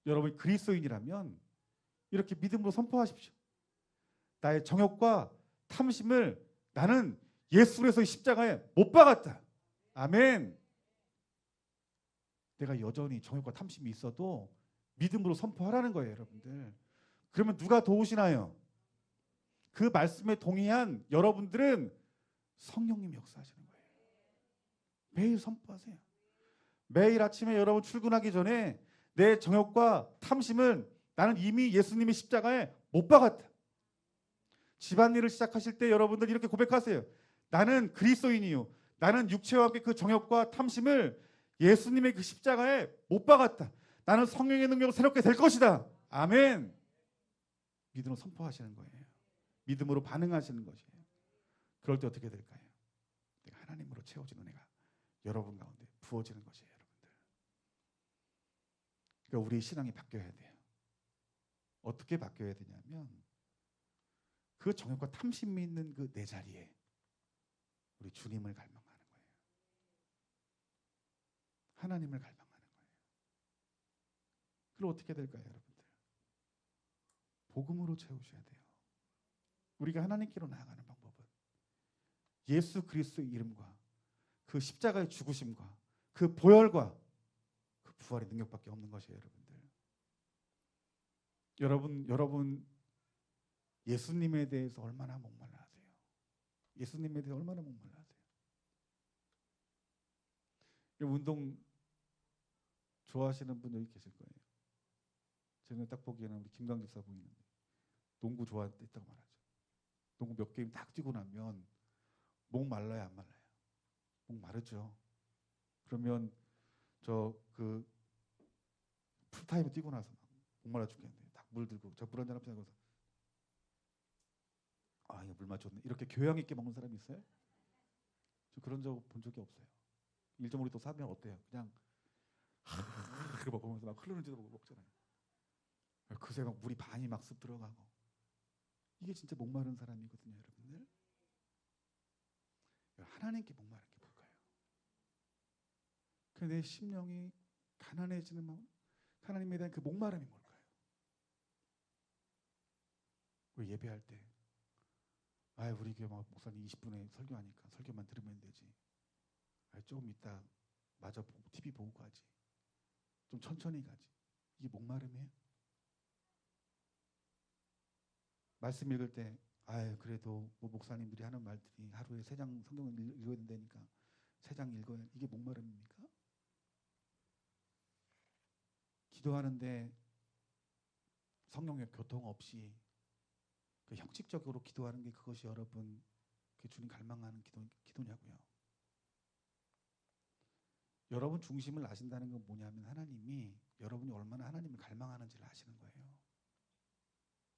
여러분이 그리스도인이라면 이렇게 믿음으로 선포하십시오. 나의 정욕과 탐심을 나는 예수 그리스도의 십자가에 못 박았다. 아멘. 내가 여전히 정욕과 탐심이 있어도 믿음으로 선포하라는 거예요, 여러분들. 그러면 누가 도우시나요? 그 말씀에 동의한 여러분들은 성령님이 역사하시는 거예요. 매일 선포하세요. 매일 아침에 여러분 출근하기 전에 내 정욕과 탐심은 나는 이미 예수님의 십자가에 못 박았다. 집안일을 시작하실 때 여러분들 이렇게 고백하세요. 나는 그리스도인이요. 나는 육체와 함께 그 정욕과 탐심을 예수님의 그 십자가에 못 박았다. 나는 성령의 능력으로 새롭게 될 것이다. 아멘. 믿음으로 선포하시는 거예요. 믿음으로 반응하시는 것이에요. 그럴 때 어떻게 될까요? 내가 하나님으로 채워지는 은혜가 여러분 가운데 부어지는 것이에요, 여러분들. 그러니까 우리의 신앙이 바뀌어야 돼요. 어떻게 바뀌어야 되냐면 그 정욕과 탐심이 있는 그 내 자리에 우리 주님을 갈망하는 거예요. 하나님을 갈망하는 거예요. 그럼 어떻게 될까요, 여러분들? 복음으로 채우셔야 돼요. 우리가 하나님께로 나아가는 방법은 예수 그리스도의 이름과 그 십자가의 죽으심과 그 보혈과 그 부활의 능력밖에 없는 것이에요, 여러분들. 여러분 예수님에 대해서 얼마나 목말라 하세요? 예수님에 대해서 얼마나 목말라 하세요? 운동 좋아하시는 분 여기 계실 거예요. 저는 딱 보기에는 우리 김광 집사 보이는데 농구 좋아했다고 말하죠. 농구 몇 게임 딱 뛰고 나면 목 말라요, 안 말라요? 목 마르죠. 그러면 저 그 풀타임 뛰고 나서 목 말라 죽겠는데 딱 물 들고 저 물 한잔 합시다 하고서 아 이거 물 마셨네 이렇게 교양 있게 먹는 사람이 있어요? 저 그런 적 본 적이 없어요. 일 좀 우리 또 사면 어때요? 그냥 그렇게 먹으면서 막 흐르는지도 모르고 먹잖아요. 그새 막 물이 반이 막 쓱 들어가고 이게 진짜 목마른 사람이거든요, 여러분들. 하나님께 목마른 게 뭘까요? 내 심령이 가난해지는 마음, 하나님에 대한 그 목마름이 뭘까요? 우리 예배할 때 우리 교회 목사님 20분에 설교하니까 설교만 들으면 되지. 조금 이따 마저 TV 보고 가지. 좀 천천히 가지. 이게 목마름이에요? 말씀 읽을 때 그래도 목사님들이 하는 말들이 하루에 3장 성경을 읽어야 된다니까 3장 읽어야 이게 목마름입니까? 기도하는데 성령의 교통 없이 그 형식적으로 기도하는 게 그것이 여러분 그 주님 갈망하는 기도냐고요. 여러분 중심을 아신다는 건 뭐냐면 하나님이 여러분이 얼마나 하나님을 갈망하는지를 아시는 거예요.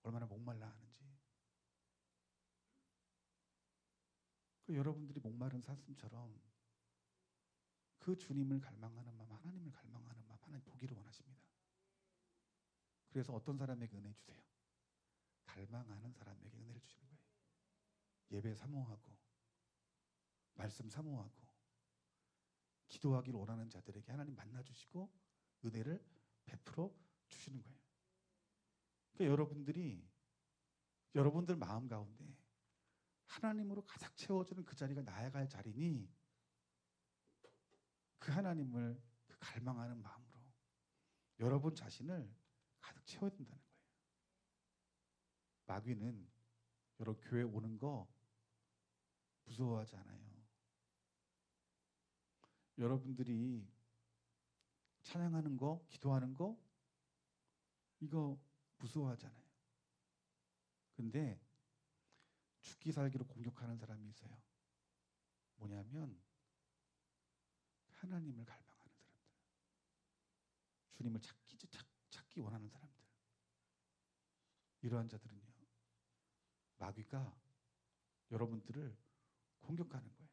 얼마나 목말라 하는지. 그 여러분들이 목마른 사슴처럼 그 주님을 갈망하는 마음, 하나님을 갈망하는 마음 하나님 보기를 원하십니다. 그래서 어떤 사람에게 은혜 주세요? 갈망하는 사람에게 은혜를 주시는 거예요. 예배 사모하고 말씀 사모하고 기도하기를 원하는 자들에게 하나님 만나주시고 은혜를 베풀어 주시는 거예요. 그러니까 여러분들이 여러분들 마음 가운데 하나님으로 가득 채워주는 그 자리가 나아갈 자리니 그 하나님을 그 갈망하는 마음으로 여러분 자신을 가득 채워야 된다는 거예요. 마귀는 여러분 교회 오는 거 무서워하지 않아요. 여러분들이 찬양하는 거, 기도하는 거 이거 무서워하잖아요. 근데 죽기 살기로 공격하는 사람이 있어요. 뭐냐면 하나님을 갈망하는 사람들, 주님을 찾기 원하는 사람들. 이러한 자들은요, 마귀가 여러분들을 공격하는 거예요.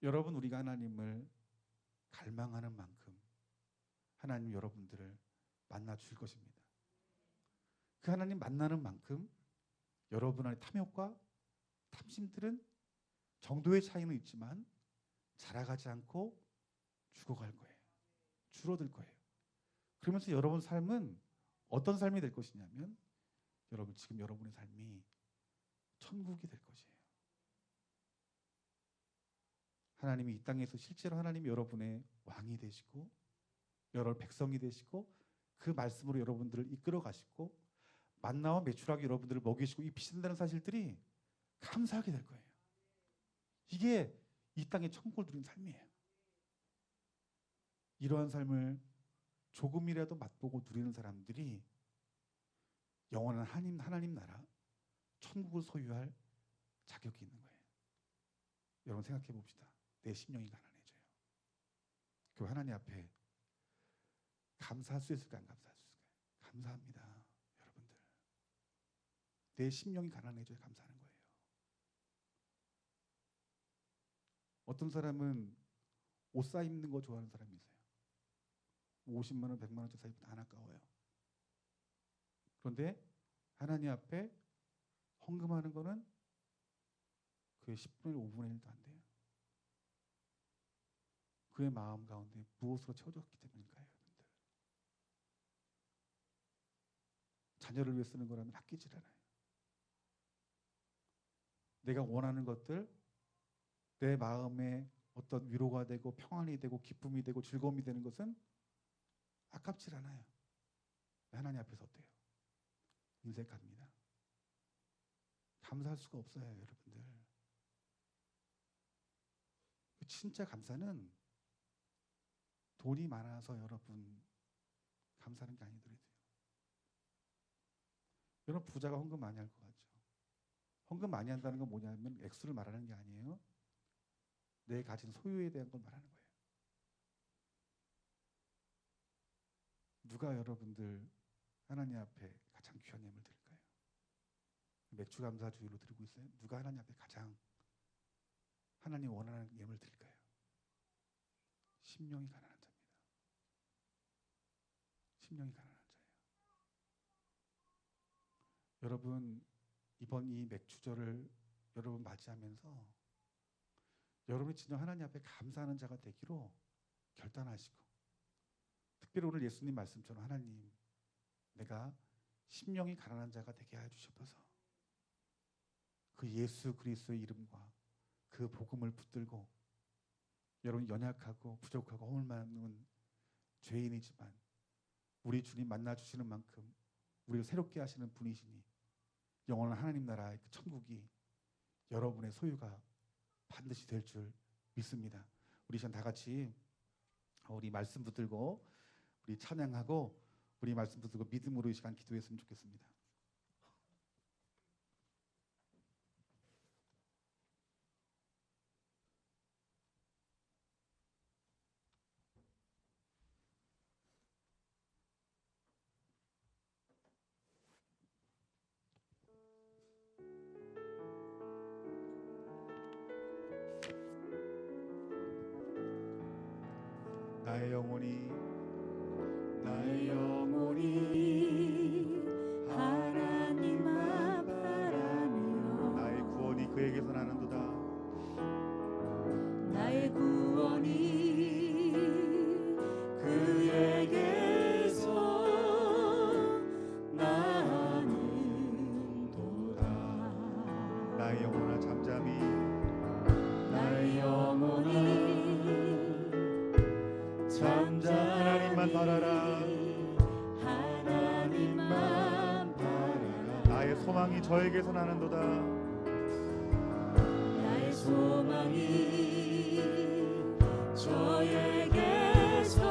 여러분, 우리가 하나님을 갈망하는 만큼 하나님 여러분들을 만나 주실 것입니다. 그 하나님 만나는 만큼 여러분 안에 탐욕과 탐심들은 정도의 차이는 있지만 자라가지 않고 죽어갈 거예요. 줄어들 거예요. 그러면서 여러분 삶은 어떤 삶이 될 것이냐면 여러분 지금 여러분의 삶이 천국이 될 것이에요. 하나님이 이 땅에서 실제로 하나님이 여러분의 왕이 되시고 여러 백성이 되시고 그 말씀으로 여러분들을 이끌어 가시고 만나와 메추라기 여러분들을 먹이시고 입히신다는 사실들이 감사하게 될 거예요. 이게 이 땅의 천국을 누리는 삶이에요. 이러한 삶을 조금이라도 맛보고 누리는 사람들이 영원한 하나님 나라 천국을 소유할 자격이 있는 거예요. 여러분 생각해 봅시다. 내 심령이 가난해져요. 그 하나님 앞에 감사할 수 있을까요? 안 감사할 수 있을까요? 감사합니다. 여러분들. 내 심령이 가난해져야 감사하는 거예요. 어떤 사람은 옷 사 입는 거 좋아하는 사람이 있어요. 50만 원, 100만 원짜리 사 입으면 안 아까워요. 그런데 하나님 앞에 헌금하는 거는 그의 10분의 1, 5분의 1도 안 돼요. 그의 마음 가운데 무엇으로 채워졌기 때문일까요? 여러분들. 자녀를 위해 쓰는 거라면 아끼질 않아요. 내가 원하는 것들, 내 마음에 어떤 위로가 되고 평안이 되고 기쁨이 되고 즐거움이 되는 것은 아깝질 않아요. 하나님 앞에서 어때요? 인색합니다. 감사할 수가 없어요, 여러분들. 진짜 감사는 돈이 많아서 여러분 감사하는 게 아니더라고요. 여러분 부자가 헌금 많이 할 것 같죠? 헌금 많이 한다는 건 뭐냐면 액수를 말하는 게 아니에요. 내 가진 소유에 대한 걸 말하는 거예요. 누가 여러분들 하나님 앞에 가장 귀한 예물 드릴까요? 맥주 감사주의로 드리고 있어요. 누가 하나님 앞에 가장 하나님 원하는 예물 드릴까요? 심령이 가난한 자입니다. 심령이 가난한 자예요. 여러분 이번 이 맥주절을 여러분 맞이하면서 여러분이 진정 하나님 앞에 감사하는 자가 되기로 결단하시고, 특별히 오늘 예수님 말씀처럼 하나님 내가 심령이 가난한 자가 되게 하여 주시옵소서. 그 예수 그리스도의 이름과 그 복음을 붙들고, 여러분 연약하고 부족하고 허물 많은 죄인이지만 우리 주님 만나주시는 만큼 우리를 새롭게 하시는 분이시니 영원한 하나님 나라의 그 천국이 여러분의 소유가 반드시 될 줄 믿습니다. 우리 시간 다 같이 우리 말씀 붙들고 우리 찬양하고 우리 말씀 붙들고 믿음으로 이 시간 기도했으면 좋겠습니다. 나의 영혼이 하나님만 바라며 나의 구원이 그에게서 나는도다. 나의 구원이 그에게서 나는도다. 나의 영혼아 잠잠히 나의 영혼이 하나님만 바라라. 하나님만 바라라. 나의 소망이 저에게서 나는도다. 나의 소망이 저에게서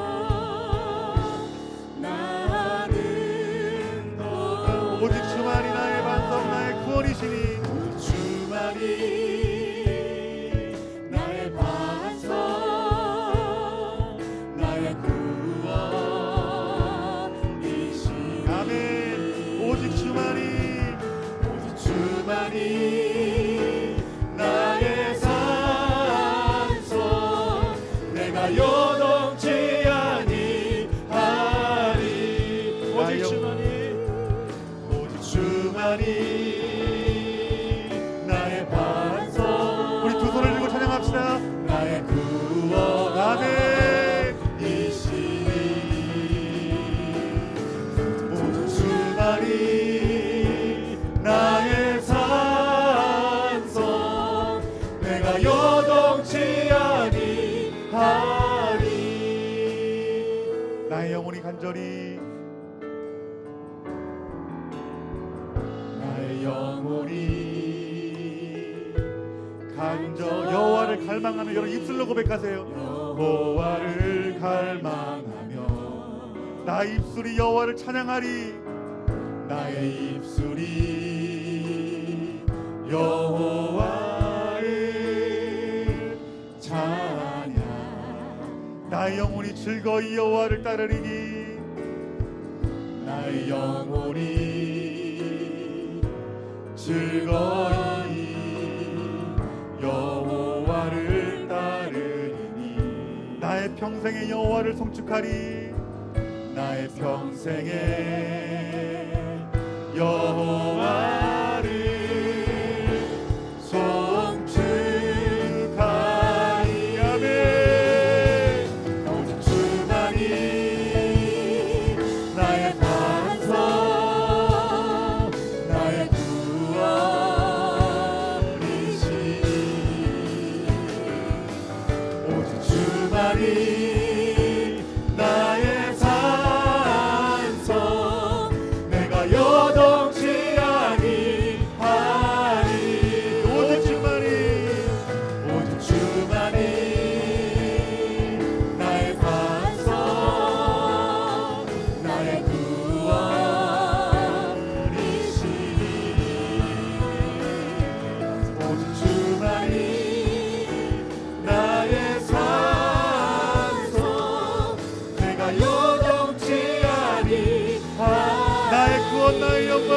나는도다. 오직 주만이 나의 반석 나의 구원이시니 주만이 나의 반석 나의 구원이시니. 아멘. 오직 주만이 나의 산소 내가 요동 나의 영혼이 간절히 나의 영혼이 간절히 여호와를 갈망하며 여러분 입술로 고백하세요. 여호와를 갈망하며 나의 입술이 여호와를 찬양하리. 나의 입술이 여호와를 찬양 나의 영혼이 즐거이 여호와를 따르리니. 나의 영혼이 즐거이 여호와를 따르리니 나의 평생에 여호와를 송축하리. 나의 평생에 여호와를 송축하리. 아멘. 오직 주만이 나의 반석 나의 구원이시니 오직 주만이 나의 산성 내가 여동치 아니하리 오직 주만이 나의 반석 나의 구원이시니 오직 주만이 나의 산성 내가 여동치 아니하리 나의 구원 나의 영광.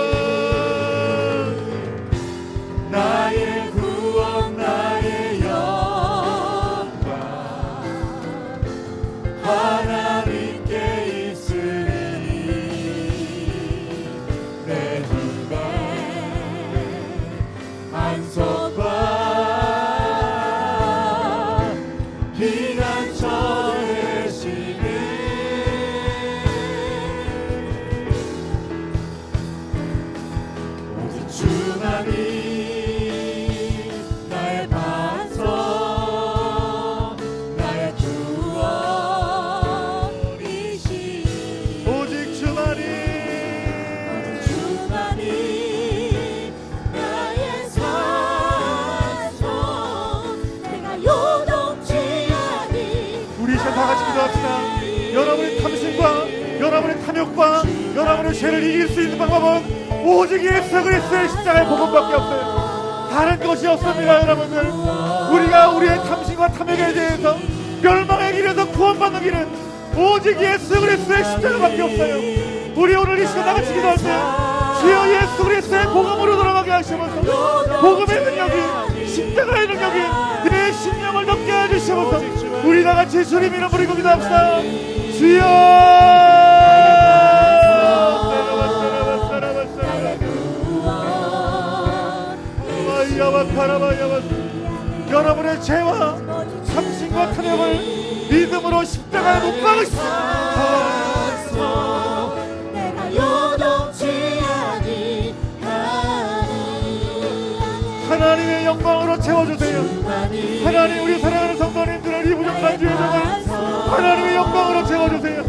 나의 구원 나의 영광 하나님께 있으리 내 힘의 안석과 피난처 되시네 오직 주만이 나의 반석 나의 구원이시니 오직 주만이 나의 산성 내가 요동치 아니 우리 이제 다 같이 기도합시다. 여러분의 탐심과 여러분의 탐욕과 여러분의 죄를 이길 수 있는 방법은 오직 예수 그리스도의 십자가의 복음밖에 없어요. 다른 것이 없습니다. 여러분들, 우리가 우리의 탐심과 탐욕에 대해서 멸망의 길에서 구원받는 길은 오직 예수 그리스도의 십자가밖에 없어요. 우리 오늘 이 시간 다 같이 기도하세요. 주여 예수 그리스도의 복음으로 돌아가게 하시면서 복음의 능력이 십자가의 능력이 내 심령을 덮게 해주시면서 우리 다 같이 주님 이름 부르고 기도합시다. 주여 여러분의 죄와 삼신과 탐욕을 믿음으로 십자가에 못 박으시다. 내가 요동치 아니하리 하나님의 영광으로 채워주세요. 하나님 우리 사랑하는 성도님들을 이 부족한 주의 정을 하나님의 영광으로 채워주세요.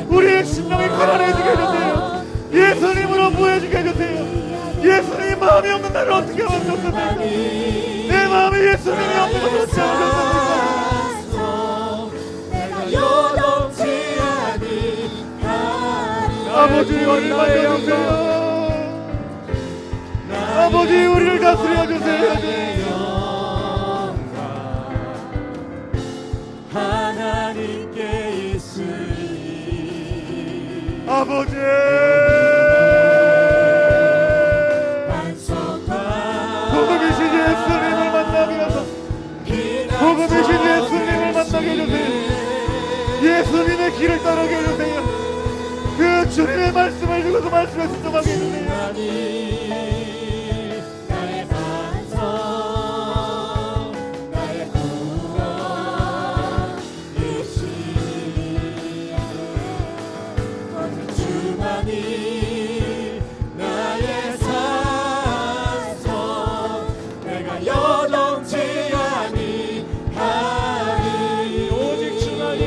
우리의 심령이 가난해지게 해주세요. 예수님으로 부해지게 해주세요. 예수님 마음이 없는 나를 어떻게 하면 좋습니까? 내 마음에 예수님이 없는 것을 어떻게 하면 좋습니까? 아버지 우리를 만져주세요. 아버지 우리를 다스려주세요. 하나님께 있으니 아버지 복음이신 예수님을 만나게 하소서. 복음이신 예수님을 만나게 해주세요. 예수님의 길을 따르게 해주세요. 그 주님의 말씀을 주고서 말씀에 순종하게 해주세요. 나의 반석 나의 구원이시니 오직 주만이 나의 산성 내가 여동치 아니하리 오직 주만이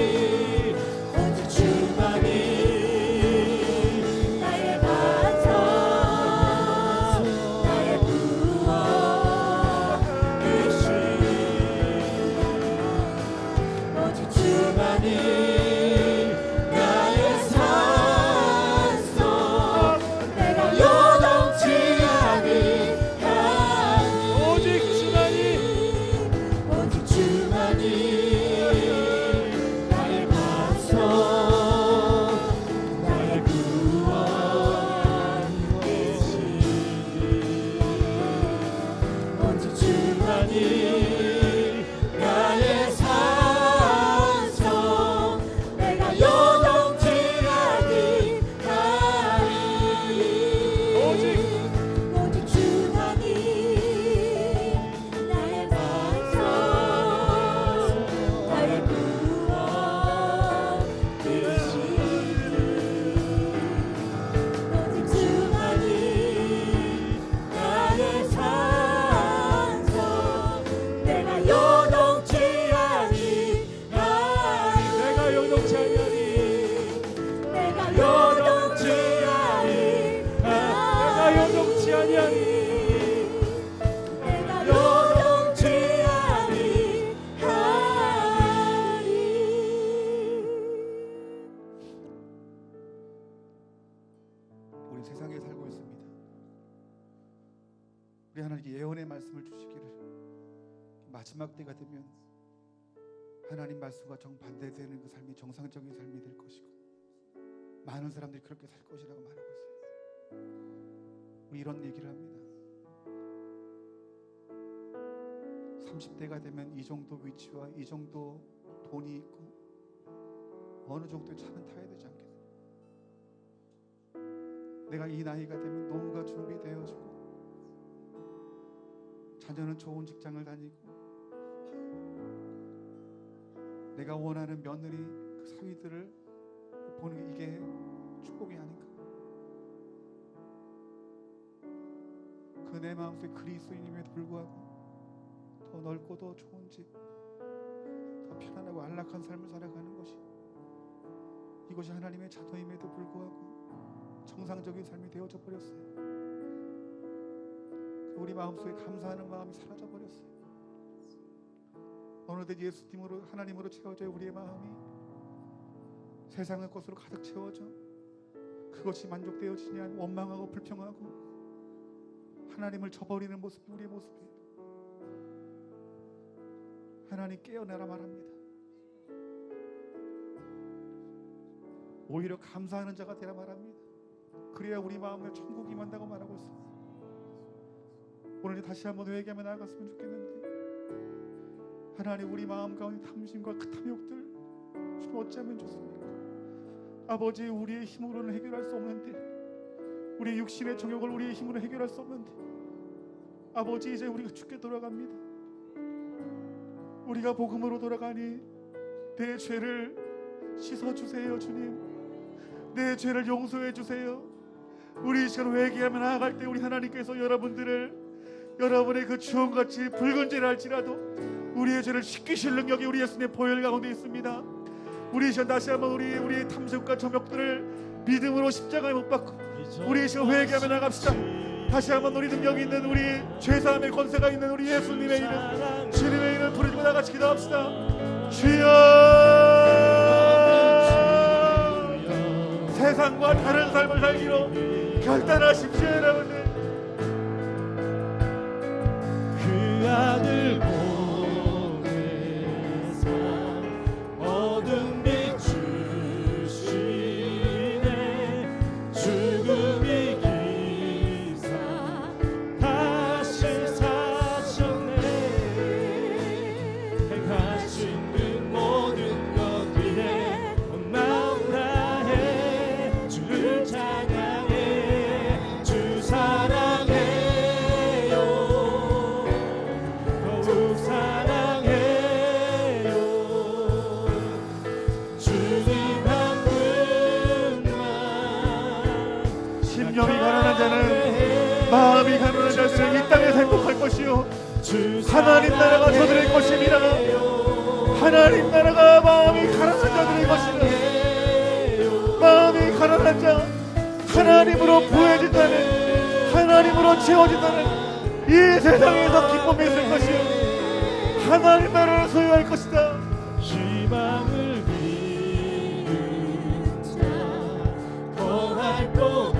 세상에 살고 있습니다. 우리 하나님께 예언의 말씀을 주시기를, 마지막 때가 되면 하나님 말씀과 정반대되는 그 삶이 정상적인 삶이 될 것이고 많은 사람들이 그렇게 살 것이라고 말하고 있어요. 우리 이런 얘기를 합니다. 30대가 되면 이 정도 위치와 이 정도 돈이 있고 어느 정도의 차는 타야 되지 않겠느냐. 내가 이 나이가 되면 노후가 준비되어지고 자녀는 좋은 직장을 다니고 내가 원하는 며느리 그 사위들을 보는 게 이게 축복이 아닌가. 그 내 마음속에 그리스도인임에도 불구하고 더 넓고 더 좋은 집, 더 편안하고 안락한 삶을 살아가는 것이, 이것이 하나님의 자녀임에도 불구하고 정상적인 삶이 되어져 버렸어요. 우리 마음속에 감사하는 마음이 사라져 버렸어요. 어느덧 예수님으로, 하나님으로 채워져 우리의 마음이 세상의 것으로 가득 채워져 그것이 만족되어지지 않고 원망하고 불평하고 하나님을 저버리는 모습이 우리의 모습이에요. 하나님 깨어나라 말합니다. 오히려 감사하는 자가 되라 말합니다. 그래야 우리 마음에 천국이 임한다고 말하고 있어요. 오늘 다시 한번 회개하며 나아갔으면 좋겠는데, 하나님 우리 마음 가운데 탐심과 그 탐욕들 주님 어찌하면 좋습니까? 아버지, 우리의 힘으로는 해결할 수 없는데, 우리의 육신의 정욕을 우리의 힘으로 해결할 수 없는데, 아버지 이제 우리가 주께 돌아갑니다. 우리가 복음으로 돌아가니 내 죄를 씻어주세요. 주님, 내 죄를 용서해 주세요. 우리 이 시간 회개하며 나아갈 때 우리 하나님께서 여러분의 그 주홍같이 붉은 죄를 할지라도 우리의 죄를 씻기실 능력이 우리 예수님의 보혈 가운데 있습니다. 우리 이 시간 다시 한번 우리의 탐색과 정욕들을 믿음으로 십자가에 못 박고 우리 이 시간 회개하며 나갑시다. 다시 한번 우리 능력이 있는, 우리 죄사함의 권세가 있는 우리 예수님의 이름, 주님의 이름을 부르짖고 다같이 기도합시다. 주여, 세상과 다른 삶을 살기로 결단하십시오. 여러분들, 그 아들 보내사 어둠 비추시네. 죽음이 기사 다시 사셨네. 행하신 그 모든 것 위에 온 마음 다해 주를 찬양해. 주 사랑해요. 더욱 사랑해요. 주님 한 분만. 심령이 가난한 자는, 마음이 가난한 자들은 이 땅에서 행복할 것이요 하나님 나라가 저들의 것입니다. 하나님 나라가 마음이 가난한 자들의 것이다. 마음이 가난한 자, 하나님으로 부해진다는, 하나님으로 채워진다는 이 세상에서 기쁨이 있을 것이요 하나님 나라를 소유할 것이다. 희망을 잃은 자, 거할 곳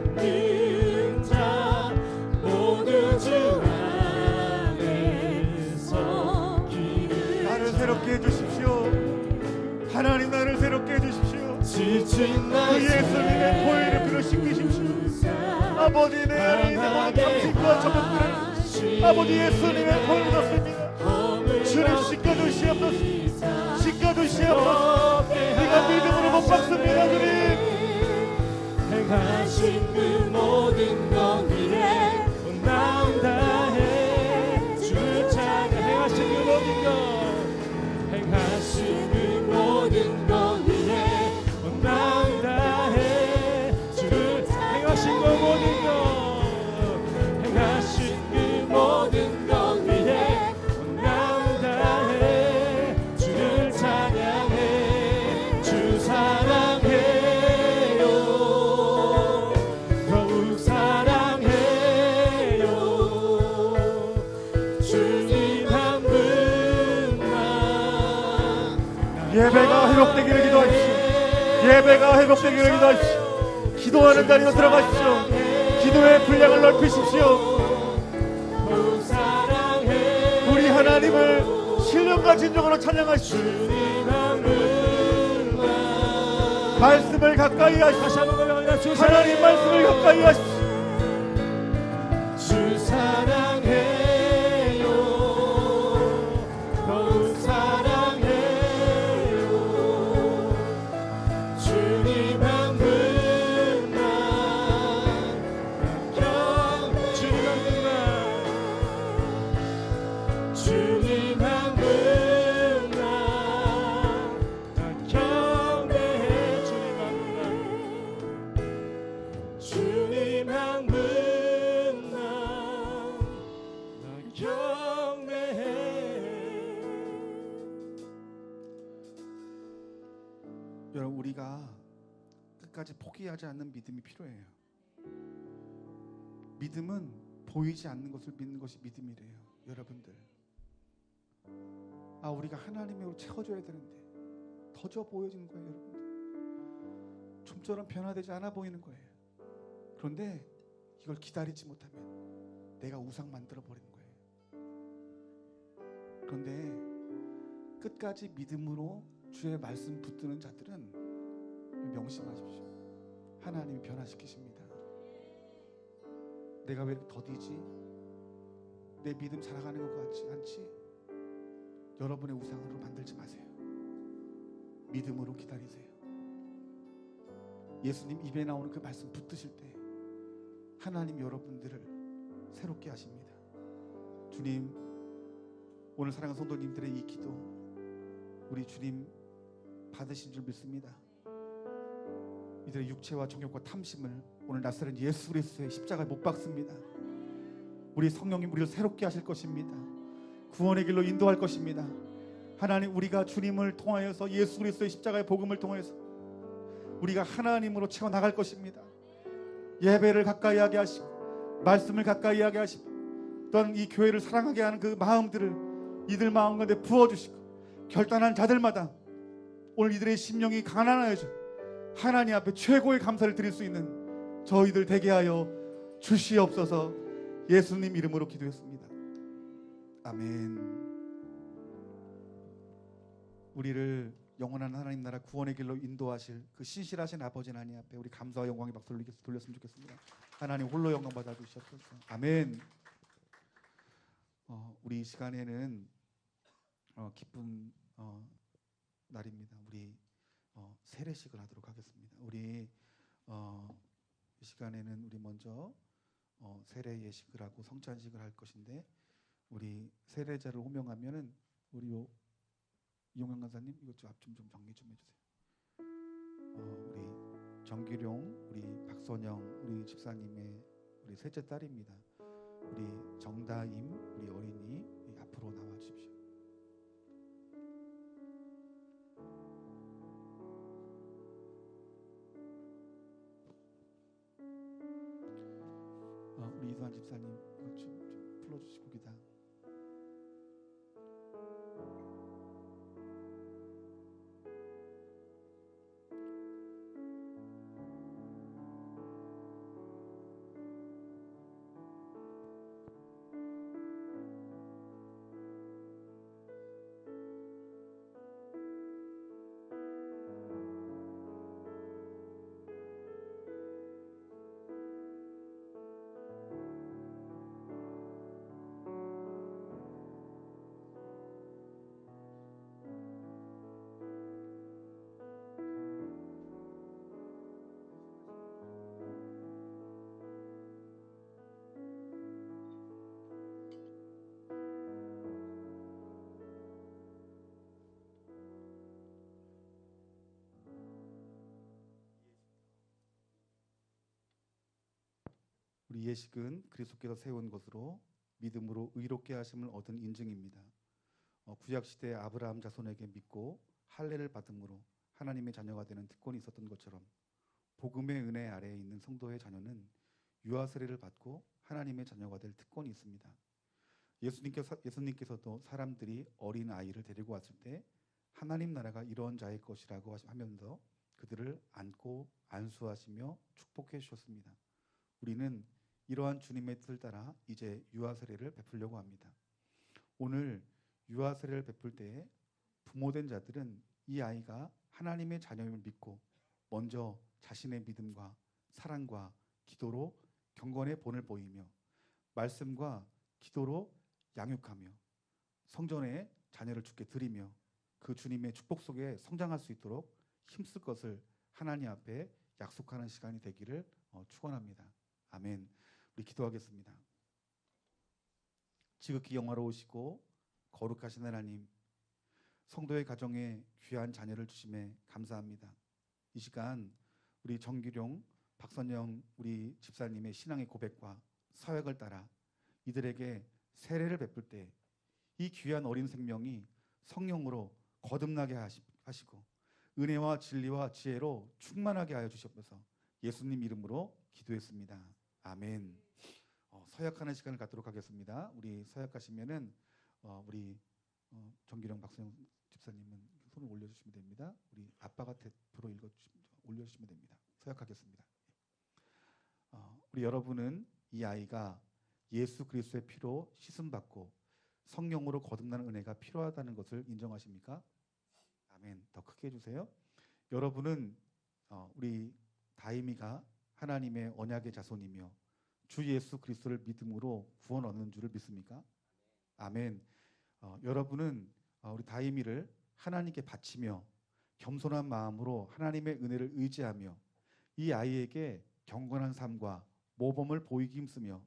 없는 자, 모두 주 안에서 길을. 나를 새롭게 해주십시오. 하나님 나를 새롭게 해주십시오. 지친 그 날 예수님의 보혈의 피로 씻기십시오. 아버지, 내 안에 있는 모든 탐심과 저것들을 아버지 예수님의 보혈 넣습니다. 주님 씻겨주시옵소서. 씻겨주시옵소서. 네가 믿음으로 못 박습니다. 주님, 행하신 그 모든 것 위에 온 마음 다해 주를 찬양. 행하신 그 모든 것, 행하신 그 모든 것 위에 온 마음 다해 주를. 행하신 그 모든 것, 행하신 그 모든 것 위에 온 마음 다해 주를 찬양해. 주 사랑해요. 더욱 사랑해요. 주님 한 분만. 예배가 회복되기를 기도하십시오. 예배가 회복되기를 기도하십시오. 기도하는 자리로 들어가십시오. 기도의 분량을 넓히십시오. 우리 하나님을 신령과 진정으로 찬양하십시오. 말씀을 가까이 하십시오. 하나님 말씀을 가까이 하십시오. 주 사랑해요. 더욱 사랑해요. 주님 한 분만 주님 한 분만 주님 한 분만 경배해. 주님 한 분만 경배해. 여러분, 우리가 끝까지 포기하지 않는 믿음이 필요해요. 믿음은 보이지 않는 것을 믿는 것이 믿음이래요. 여러분들, 우리가 하나님으로 채워줘야 되는데 더져 보여지는 거예요. 여러분들, 좀처럼 변화되지 않아 보이는 거예요. 그런데 이걸 기다리지 못하면 내가 우상 만들어 버리는 거예요. 그런데 끝까지 믿음으로 주의 말씀 붙드는 자들은 명심하십시오. 하나님이 변화시키십니다. 내가 왜 이렇게 더디지? 내 믿음 살아가는 것 같지 않지? 여러분의 우상으로 만들지 마세요. 믿음으로 기다리세요. 예수님 입에 나오는 그 말씀 붙드실 때 하나님 여러분들을 새롭게 하십니다. 주님, 오늘 사랑하는 성도님들의 이 기도 우리 주님 받으신 줄 믿습니다. 이들의 육체와 정욕과 탐심을 오늘 나사렛 예수 그리스도의 십자가에 못 박습니다. 우리 성령님 우리를 새롭게 하실 것입니다. 구원의 길로 인도할 것입니다. 하나님, 우리가 주님을 통하여서 예수 그리스도의 십자가의 복음을 통해서 우리가 하나님으로 채워 나갈 것입니다. 예배를 가까이 하게 하시고 말씀을 가까이 하게 하시고 또한 이 교회를 사랑하게 하는 그 마음들을 이들 마음 가운데 부어주시고 결단한 자들마다 오늘 이들의 심령이 가난하여져 하나님 앞에 최고의 감사를 드릴 수 있는 저희들 되게 하여 주시옵소서. 예수님 이름으로 기도했습니다. 아멘. 우리를 영원한 하나님 나라 구원의 길로 인도하실 그 신실하신 아버지 하나님 앞에 우리 감사와 영광의 박수를 돌렸으면 좋겠습니다. 하나님 홀로 영광 받아 주시옵소서. 아멘. 우리 이 시간에는 기쁜 날입니다. 우리 세례식을 하도록 하겠습니다. 우리 이 시간에는 우리 먼저 세례 예식을 하고 성찬식을 할 것인데 우리 세례자를 호명하면은 우리 이용영 간사님 이것 좀 앞 좀 정리 좀 해주세요. 우리 정기룡, 우리 박선영, 우리 집사님의 우리 셋째 딸입니다. 우리 정다임, 우리 어린이 앞으로 나와 주십시오. 우리 이수환 집사님 이것 좀 풀어주시고 기다. 우리 예식은 그리스도께서 세운 것으로 믿음으로 의롭게 하심을 얻은 인증입니다. 구약 시대 아브라함 자손에게 믿고 할례를 받음으로 하나님의 자녀가 되는 특권이 있었던 것처럼 복음의 은혜 아래에 있는 성도의 자녀는 유아 세례를 받고 하나님의 자녀가 될 특권이 있습니다. 예수님께서도 사람들이 어린 아이를 데리고 왔을 때 하나님 나라가 이런 자의 것이라고 하면서 그들을 안고 안수하시며 축복해 주셨습니다. 우리는 이러한 주님의 뜻을 따라 이제 유아 세례를 베풀려고 합니다. 오늘 유아 세례를 베풀 때에 부모된 자들은 이 아이가 하나님의 자녀임을 믿고 먼저 자신의 믿음과 사랑과 기도로 경건의 본을 보이며 말씀과 기도로 양육하며 성전에 자녀를 주께 드리며 그 주님의 축복 속에 성장할 수 있도록 힘쓸 것을 하나님 앞에 약속하는 시간이 되기를 축원합니다. 아멘. 우리 기도하겠습니다. 지극히 영화로우시고 거룩하신 하나님, 성도의 가정에 귀한 자녀를 주심에 감사합니다. 이 시간 우리 정규룡, 박선영 우리 집사님의 신앙의 고백과 서약을 따라 이들에게 세례를 베풀 때 이 귀한 어린 생명이 성령으로 거듭나게 하시고 은혜와 진리와 지혜로 충만하게 하여 주시옵소서. 예수님 이름으로 기도했습니다. 아멘. 서약하는 시간을 갖도록 하겠습니다. 우리 서약하시면은 우리 정기령 박선영 집사님은 손을 올려주시면 됩니다. 우리 아빠가 대표로 올려주시면 됩니다. 서약하겠습니다. 우리 여러분은 이 아이가 예수 그리스도의 피로 씻음 받고 성령으로 거듭나는 은혜가 필요하다는 것을 인정하십니까? 아멘. 더 크게 해주세요. 여러분은 우리 다임이가 하나님의 언약의 자손이며 주 예수 그리스도를 믿음으로 구원 얻는 줄을 믿습니까? 아멘. 여러분은 우리 다임이를 하나님께 바치며 겸손한 마음으로 하나님의 은혜를 의지하며 이 아이에게 경건한 삶과 모범을 보이기 힘쓰며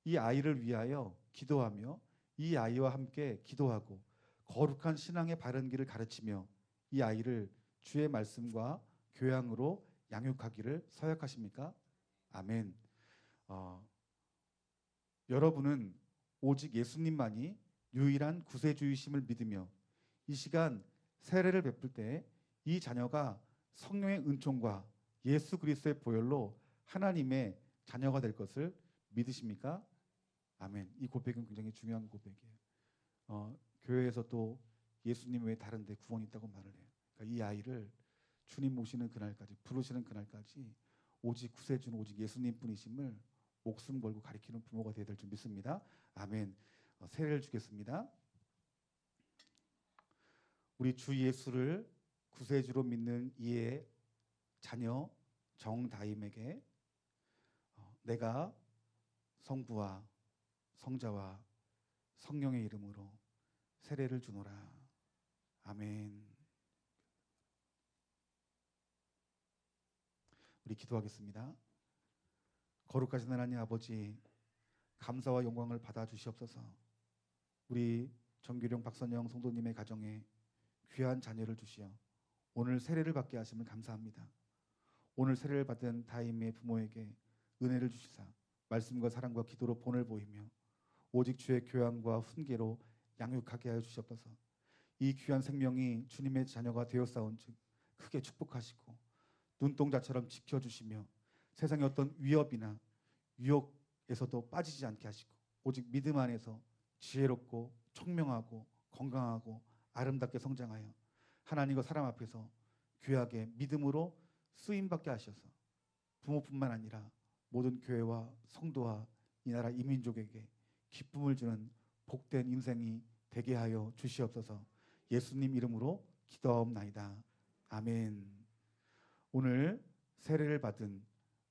이 아이를 위하여 기도하며 이 아이와 함께 기도하고 거룩한 신앙의 바른 길을 가르치며 이 아이를 주의 말씀과 교양으로 양육하기를 서약하십니까? 아멘. 여러분은 오직 예수님만이 유일한 구세주이심을 믿으며 이 시간 세례를 베풀 때 이 자녀가 성령의 은총과 예수 그리스도의 보혈로 하나님의 자녀가 될 것을 믿으십니까? 아멘. 이 고백은 굉장히 중요한 고백이에요. 교회에서 또 예수님 외에 다른 데 구원이 있다고 말을 해요. 그러니까 이 아이를 주님 모시는 그날까지, 부르시는 그날까지 오직 구세주는 오직 예수님 뿐이심을 목숨 걸고 가리키는 부모가 되어야 될 줄 믿습니다. 아멘. 세례를 주겠습니다. 우리 주 예수를 구세주로 믿는 이의 자녀 정다임에게 내가 성부와 성자와 성령의 이름으로 세례를 주노라. 아멘. 우리 기도하겠습니다. 거룩하신 하나님 아버지, 감사와 영광을 받아 주시옵소서. 우리 정규령 박선영 성도님의 가정에 귀한 자녀를 주시어 오늘 세례를 받게 하심을 감사합니다. 오늘 세례를 받은 다임의 부모에게 은혜를 주시사 말씀과 사랑과 기도로 본을 보이며 오직 주의 교양과 훈계로 양육하게 하여 주시옵소서. 이 귀한 생명이 주님의 자녀가 되었사온즉 크게 축복하시고 눈동자처럼 지켜주시며 세상의 어떤 위협이나 유혹에서도 빠지지 않게 하시고 오직 믿음 안에서 지혜롭고 총명하고 건강하고 아름답게 성장하여 하나님과 사람 앞에서 귀하게 믿음으로 쓰임받게 하셔서 부모뿐만 아니라 모든 교회와 성도와 이 나라 이민족에게 기쁨을 주는 복된 인생이 되게 하여 주시옵소서. 예수님 이름으로 기도하옵나이다. 아멘. 오늘 세례를 받은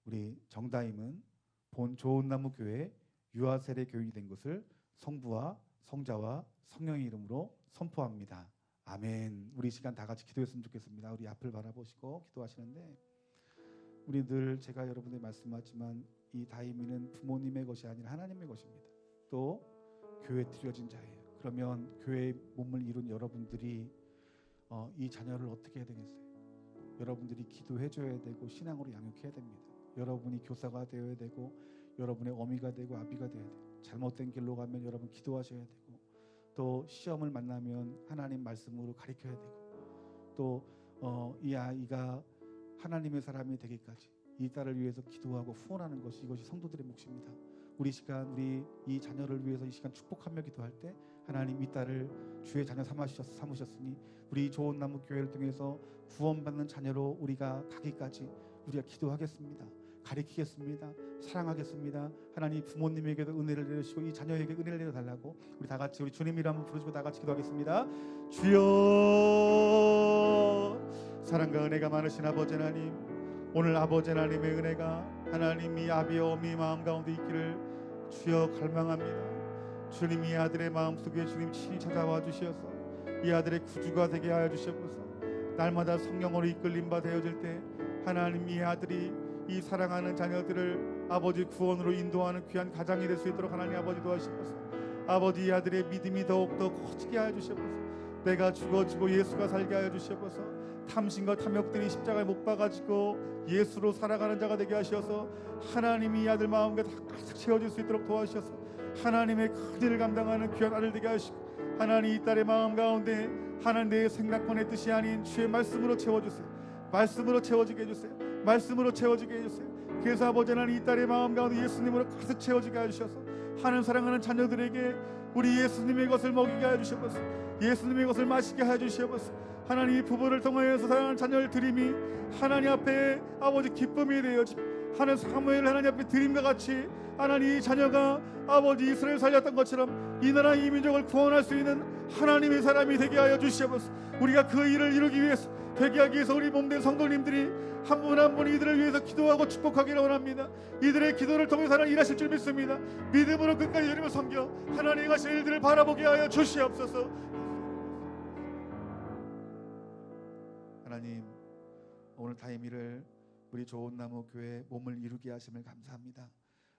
우리 정다임은 본 좋은나무 교회 유아 세례 교인이 된 것을 성부와 성자와 성령의 이름으로 선포합니다. 아멘. 우리 시간 다 같이 기도했으면 좋겠습니다. 우리 앞을 바라보시고 기도하시는데 우리 늘 제가 여러분에게 말씀하지만 이 다임이는 부모님의 것이 아니라 하나님의 것입니다. 또 교회에 드려진 자예요. 그러면 교회의 몸을 이룬 여러분들이 이 자녀를 어떻게 해야 되겠어요? 여러분들이 기도해줘야 되고 신앙으로 양육해야 됩니다. 여러분이 교사가 되어야 되고 여러분의 어미가 되고 아비가 되어야 돼요. 잘못된 길로 가면 여러분 기도하셔야 되고 또 시험을 만나면 하나님 말씀으로 가르쳐야 되고 또 이 아이가 하나님의 사람이 되기까지 이 딸을 위해서 기도하고 후원하는 것이 이것이 성도들의 몫입니다. 우리 시간 우리 이 자녀를 위해서 이 시간 축복하며 기도할 때 하나님 이 딸을 주의 자녀 삼으셨으니 우리 좋은 나무 교회를 통해서 구원받는 자녀로 우리가 가기까지 우리가 기도하겠습니다. 가리키겠습니다. 사랑하겠습니다. 하나님 부모님에게도 은혜를 내려주시고 이 자녀에게 은혜를 내려달라고 우리 다 같이 우리 주님 이름 한번 부르시고 다 같이 기도하겠습니다. 주여, 사랑과 은혜가 많으신 아버지 하나님, 오늘 아버지 하나님의 은혜가 하나님이 아비와 어미 마음 가운데 있기를 주여 갈망합니다. 주님 이 아들의 마음속에 주님 친히 찾아와 주시어서 이 아들의 구주가 되게 하여 주시옵소서. 날마다 성령으로 이끌림 바 되어질 때 하나님 이 아들이 이 사랑하는 자녀들을 아버지 구원으로 인도하는 귀한 가장이 될 수 있도록 하나님 아버지 도와주시옵소서. 아버지 이 아들의 믿음이 더욱더 커지게 하여 주시옵소서. 내가 죽어지고 예수가 살게 하여 주시옵소서. 탐심과 탐욕들이 십자가에 못 박아지고 예수로 살아가는 자가 되게 하셔서 하나님이 이 아들 마음과 다 가득 채워질 수 있도록 도와주셔서 하나님의 큰 일을 감당하는 귀한 아들 되게 하시고 하나님 이 딸의 마음 가운데 하나님 내 생각권의 뜻이 아닌 주의 말씀으로 채워주세요. 말씀으로 채워지게 해주세요. 말씀으로 채워지게 해주세요. 그래서 아버지 하나님 이 딸의 마음 가운데 예수님으로 가득 채워지게 해주셔서 하나님 사랑하는 자녀들에게 우리 예수님의 것을 먹이게 해주시옵소서. 예수님의 것을 마시게 해주시옵소서. 하나님 이 부부를 통하여서 사랑하는 자녀를 드림이 하나님 앞에 아버지 기쁨이 되어지고 하나님 사무엘 하나님 앞에 드림과 같이 하나님 이 자녀가 아버지 이스라엘 살렸던 것처럼 이 나라 이 민족을 구원할 수 있는 하나님의 사람이 되게 하여 주시옵소서. 우리가 그 일을 이루기 위해서 되게 하기 위해서 우리 몸된 성도님들이 한 분 한 분 이들을 위해서 기도하고 축복하기를 원합니다. 이들의 기도를 통해서 하나님 일하실 줄 믿습니다. 믿음으로 끝까지 주님을 섬겨 하나님이 하실 일들을 바라보게 하여 주시옵소서. 하나님 오늘 타임일을 우리 좋은 나무 교회 몸을 이루게 하심을 감사합니다.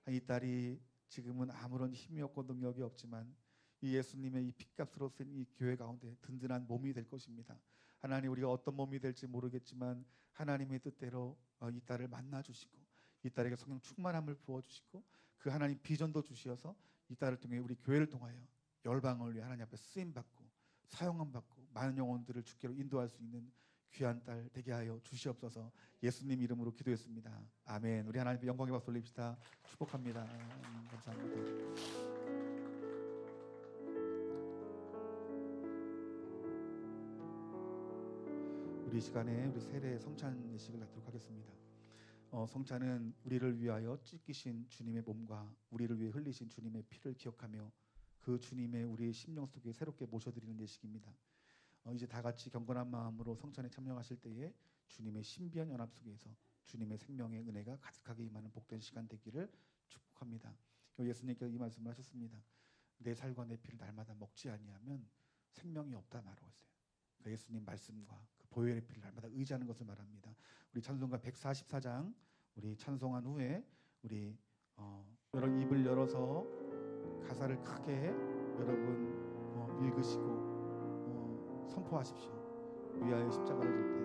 이 딸이 지금은 아무런 힘이 없고 능력이 없지만 이 예수님의 이 핏값으로 쓴 이 교회 가운데 든든한 몸이 될 것입니다. 하나님 우리가 어떤 몸이 될지 모르겠지만 하나님의 뜻대로 이 딸을 만나 주시고 이 딸에게 성령 충만함을 부어 주시고 그 하나님 비전도 주시어서 이 딸을 통해 우리 교회를 통하여 열방을 위해 하나님 앞에 쓰임 받고 사용함 받고 많은 영혼들을 주께로 인도할 수 있는 귀한 딸 되게 하여 주시옵소서. 예수님 이름으로 기도했습니다. 아멘. 우리 하나님께 영광의 박수 올립시다. 축복합니다. 감사합니다. 우리 시간에 우리 세례 성찬 예식을 갖도록 하겠습니다. 성찬은 우리를 위하여 찢기신 주님의 몸과 우리를 위해 흘리신 주님의 피를 기억하며 그 주님의 우리의 심령 속에 새롭게 모셔드리는 예식입니다. 이제 다 같이 경건한 마음으로 성찬에 참여하실 때에 주님의 신비한 연합 속에서 주님의 생명의 은혜가 가득하게 임하는 복된 시간 되기를 축복합니다. 예수님께서 이 말씀을 하셨습니다. 내 살과 내 피를 날마다 먹지 아니하면 생명이 없다 말하고 있어요. 예수님 말씀과 그 보혈의 피를 날마다 의지하는 것을 말합니다. 우리 찬송가 144장 우리 찬송한 후에 우리 여러분 입을 열어서 가사를 크게 여러분 읽으시고 선포하십시오. 위하여 십자가를 질 때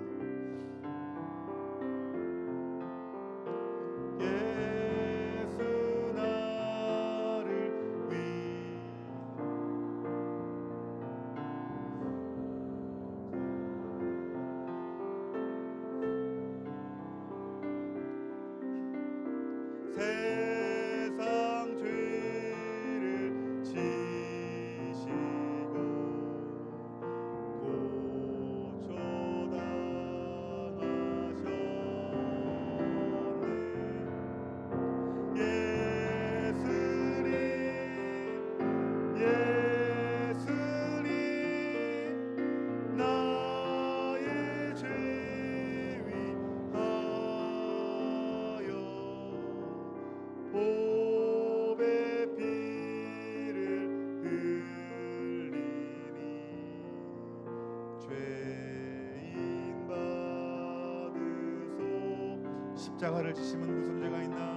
십자가를 지심은 무슨 죄가 있나?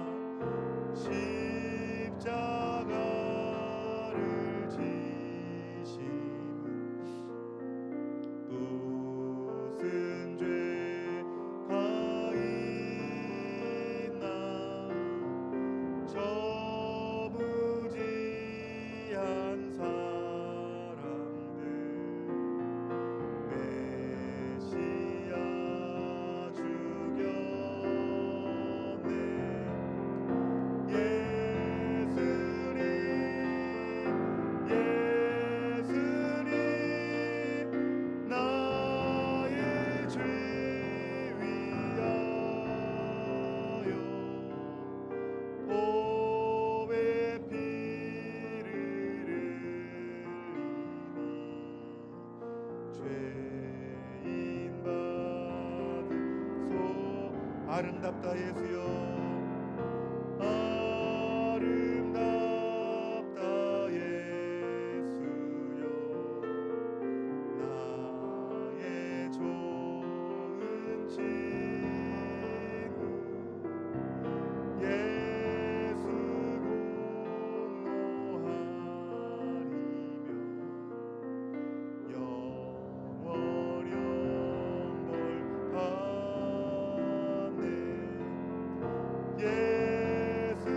십자가를 지심은 무슨 죄가 있나? 저무지한 사람들 메시아 죽여 예수님 아름답다 예수여, 아름답다 예수여, 나의 좋은 친구 예수 공로하리며 영원히 영벌 받네. 예수님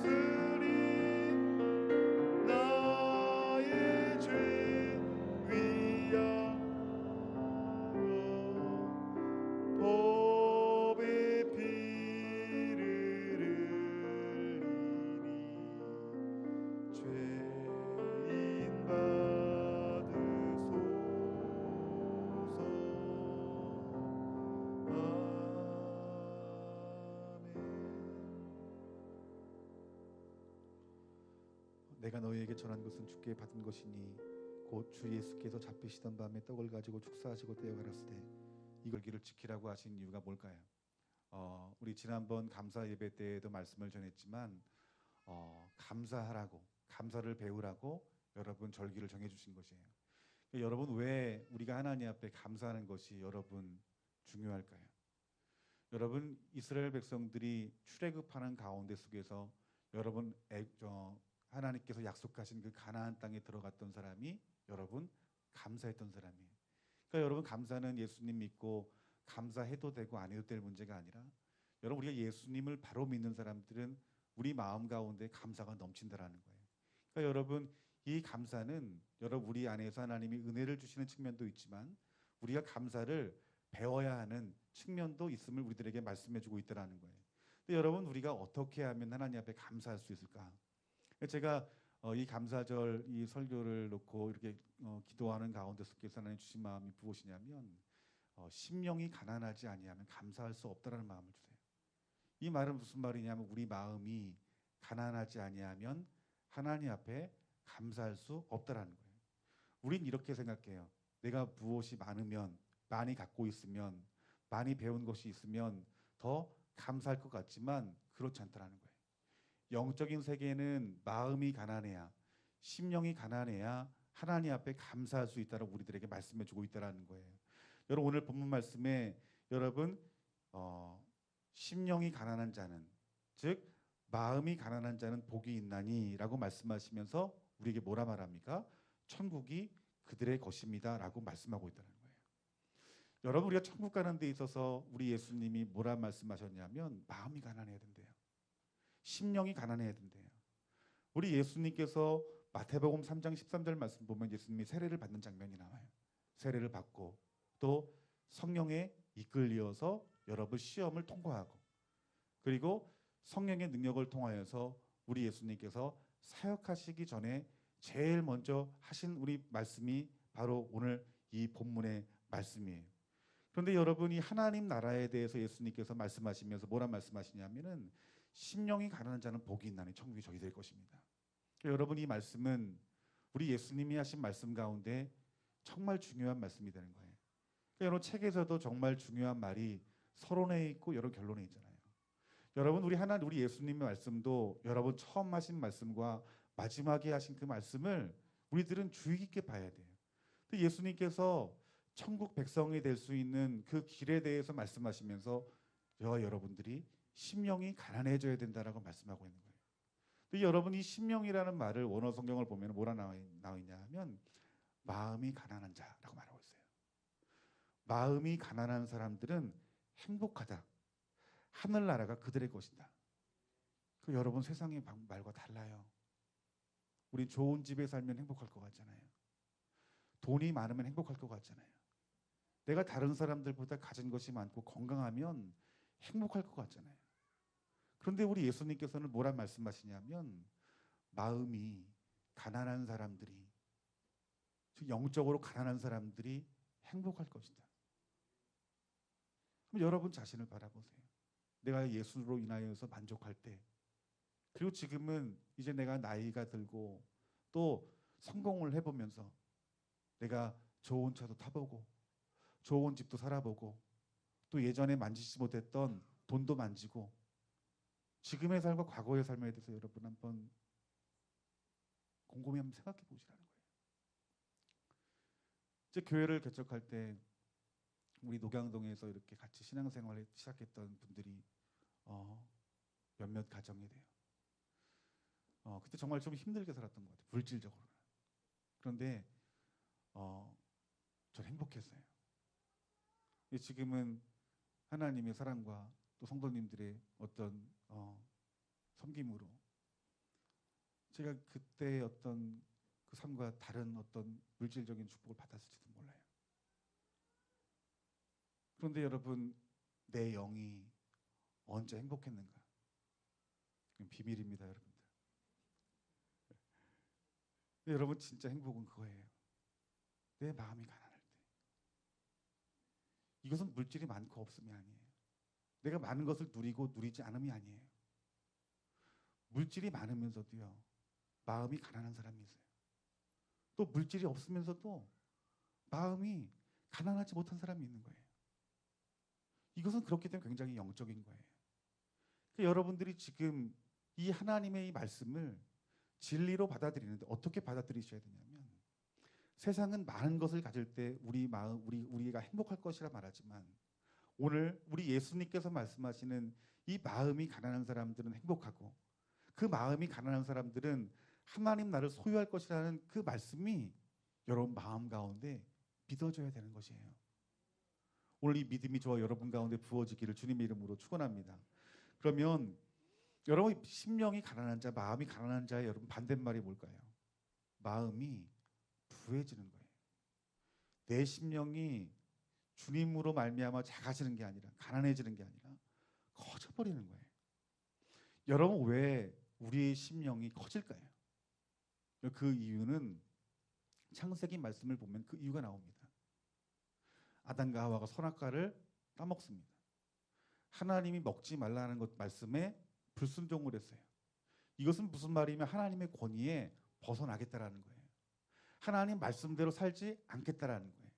예수님 나의 죄 위하여 법의 피를 흘리니 죄인 받으소서. 내가 너희에게 전한 것은 주께 받은 것이니 곧 주 예수께서 잡히시던 밤에 떡을 가지고 축사하시고 떼어 가라사대 이걸 기를 지키라고 하신 이유가 뭘까요? 우리 지난번 감사 예배 때에도 말씀을 전했지만 감사하라고, 감사를 배우라고 여러분 절기를 정해주신 것이에요. 여러분, 왜 우리가 하나님 앞에 감사하는 것이 여러분 중요할까요? 여러분, 이스라엘 백성들이 출애굽하는 가운데 속에서 여러분 하나님께서 약속하신 그 가나안 땅에 들어갔던 사람이 여러분 감사했던 사람이에요. 그러니까 여러분, 감사는 예수님 믿고 감사해도 되고 안 해도 될 문제가 아니라, 여러분 우리가 예수님을 바로 믿는 사람들은 우리 마음 가운데 감사가 넘친다라는 거예요. 그러니까 여러분, 이 감사는 여러분 우리 안에서 하나님이 은혜를 주시는 측면도 있지만 우리가 감사를 배워야 하는 측면도 있음을 우리들에게 말씀해주고 있다라는 거예요. 근데 여러분, 우리가 어떻게 하면 하나님 앞에 감사할 수 있을까? 제가 이 감사절 이 설교를 놓고 이렇게 기도하는 가운데 속에서 하나님 주신 마음이 무엇이냐면, 심령이 가난하지 아니하면 감사할 수 없다라는 마음을 주세요. 이 말은 무슨 말이냐면, 우리 마음이 가난하지 아니하면 하나님 앞에 감사할 수 없다라는 거예요. 우린 이렇게 생각해요. 내가 무엇이 많으면, 많이 갖고 있으면, 많이 배운 것이 있으면 더 감사할 것 같지만 그렇지 않다라는 거예요. 영적인 세계는 마음이 가난해야, 심령이 가난해야 하나님 앞에 감사할 수 있다고 우리들에게 말씀해주고 있다라는 거예요. 여러분, 오늘 본문 말씀에 여러분 심령이 가난한 자는, 즉 마음이 가난한 자는 복이 있나니라고 말씀하시면서 우리에게 뭐라 말합니까? 천국이 그들의 것입니다라고 말씀하고 있다는 거예요. 여러분, 우리가 천국 가는 데 있어서 우리 예수님이 뭐라 말씀하셨냐면 마음이 가난해야 된대요. 심령이 가난해야 된대요. 우리 예수님께서 마태복음 3장 13절 말씀 보면 예수님이 세례를 받는 장면이 나와요. 세례를 받고 또 성령에 이끌려서 여러분 시험을 통과하고, 그리고 성령의 능력을 통하여서 우리 예수님께서 사역하시기 전에 제일 먼저 하신 우리 말씀이 바로 오늘 이 본문의 말씀이에요. 그런데 여러분이 하나님 나라에 대해서 예수님께서 말씀하시면서 뭐라 말씀하시냐면은 심령이 가난한 자는 복이 있나니 천국이 저희 될 것입니다. 여러분, 이 말씀은 우리 예수님이 하신 말씀 가운데 정말 중요한 말씀이 되는 거예요. 여러분, 책에서도 정말 중요한 말이 서론에 있고 여러 결론에 있잖아요. 여러분, 우리 예수님의 말씀도 여러분 처음 하신 말씀과 마지막에 하신 그 말씀을 우리들은 주의 깊게 봐야 돼요. 근데 예수님께서 천국 백성이 될 수 있는 그 길에 대해서 말씀하시면서 저와 여러분들이 심령이 가난해져야 된다라고 말씀하고 있는 거예요. 근데 여러분, 이 심령이라는 말을 원어 성경을 보면 뭐라 나와 있냐 하면 마음이 가난한 자라고 말하고 있어요. 마음이 가난한 사람들은 행복하다. 하늘나라가 그들의 것이다. 그 여러분, 세상의 말과 달라요. 우리 좋은 집에 살면 행복할 것 같잖아요. 돈이 많으면 행복할 것 같잖아요. 내가 다른 사람들보다 가진 것이 많고 건강하면 행복할 것 같잖아요. 그런데 우리 예수님께서는 뭐라 말씀하시냐면 마음이 가난한 사람들이, 즉 영적으로 가난한 사람들이 행복할 것이다. 그럼 여러분 자신을 바라보세요. 내가 예수로 인하여서 만족할 때, 그리고 지금은 이제 내가 나이가 들고 또 성공을 해보면서 내가 좋은 차도 타보고 좋은 집도 살아보고 또 예전에 만지지 못했던 돈도 만지고 지금의 삶과 과거의 삶에 대해서 여러분 한번 곰곰이 한번 생각해 보시라는 거예요. 이제 교회를 개척할 때 우리 녹양동에서 이렇게 같이 신앙생활을 시작했던 분들이 몇몇 가정이 돼요. 그때 정말 좀 힘들게 살았던 것 같아요. 물질적으로는. 그런데 전 행복했어요. 지금은 하나님의 사랑과 또 성도님들의 어떤 섬김으로 제가 그때 어떤 그 삶과 다른 어떤 물질적인 축복을 받았을지도 몰라요. 그런데 여러분, 내 영이 언제 행복했는가? 그건 비밀입니다, 여러분들. 근데 여러분, 진짜 행복은 그거예요. 내 마음이 가난할 때. 이것은 물질이 많고 없음이 아니에요. 내가 많은 것을 누리고 누리지 않음이 아니에요. 물질이 많으면서도요, 마음이 가난한 사람이 있어요. 또 물질이 없으면서도 마음이 가난하지 못한 사람이 있는 거예요. 이것은 그렇기 때문에 굉장히 영적인 거예요. 그러니까 여러분들이 지금 이 하나님의 이 말씀을 진리로 받아들이는데 어떻게 받아들이셔야 되냐면, 세상은 많은 것을 가질 때 우리가 행복할 것이라 말하지만, 오늘 우리 예수님께서 말씀하시는 이 마음이 가난한 사람들은 행복하고 그 마음이 가난한 사람들은 하나님 나를 소유할 것이라는 그 말씀이 여러분 마음 가운데 믿어져야 되는 것이에요. 오늘 이 믿음이 저와 여러분 가운데 부어지기를 주님의 이름으로 축원합니다. 그러면 여러분, 심령이 가난한 자, 마음이 가난한 자의 여러분 반대말이 뭘까요? 마음이 부해지는 거예요. 내 심령이 주님으로 말미암아 작아지는 게 아니라, 가난해지는 게 아니라 커져버리는 거예요. 여러분, 왜 우리의 심령이 커질까요? 그 이유는 창세기 말씀을 보면 그 이유가 나옵니다. 아담과 하와가 선악과를 따먹습니다. 하나님이 먹지 말라는 것 말씀에 불순종을 했어요. 이것은 무슨 말이냐면 하나님의 권위에 벗어나겠다라는 거예요. 하나님 말씀대로 살지 않겠다라는 거예요.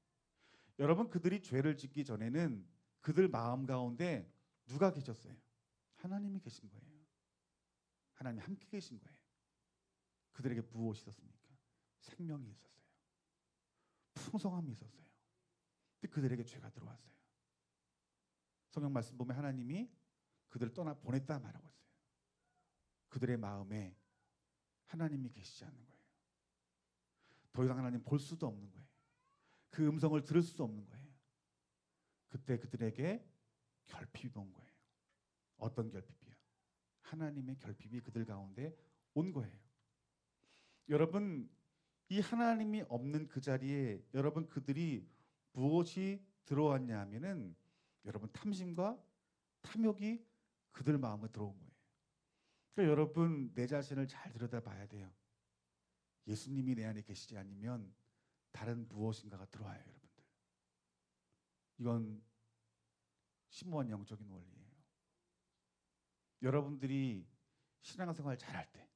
여러분, 그들이 죄를 짓기 전에는 그들 마음 가운데 누가 계셨어요? 하나님이 계신 거예요. 하나님이 함께 계신 거예요. 그들에게 무엇이 있었습니까? 생명이 있었어요. 풍성함이 있었어요. 근데 그들에게 죄가 들어왔어요. 성경 말씀 보면 하나님이 그들을 떠나 보냈다 말하고 있어요. 그들의 마음에 하나님이 계시지 않는 거예요. 더 이상 하나님 볼 수도 없는 거예요. 그 음성을 들을 수도 없는 거예요. 그때 그들에게 결핍이 온 거예요. 어떤 결핍이요? 하나님의 결핍이 그들 가운데 온 거예요. 여러분, 이 하나님이 없는 그 자리에 여러분 그들이 무엇이 들어왔냐 하면은 여러분 탐심과 탐욕이 그들 마음에 들어온 거예요. 그러니까 여러분, 내 자신을 잘 들여다봐야 돼요. 예수님이 내 안에 계시지 않으면 다른 무엇인가가 들어와요, 여러분들. 이건 심오한 영적인 원리예요. 여러분들이 신앙생활 잘할 때,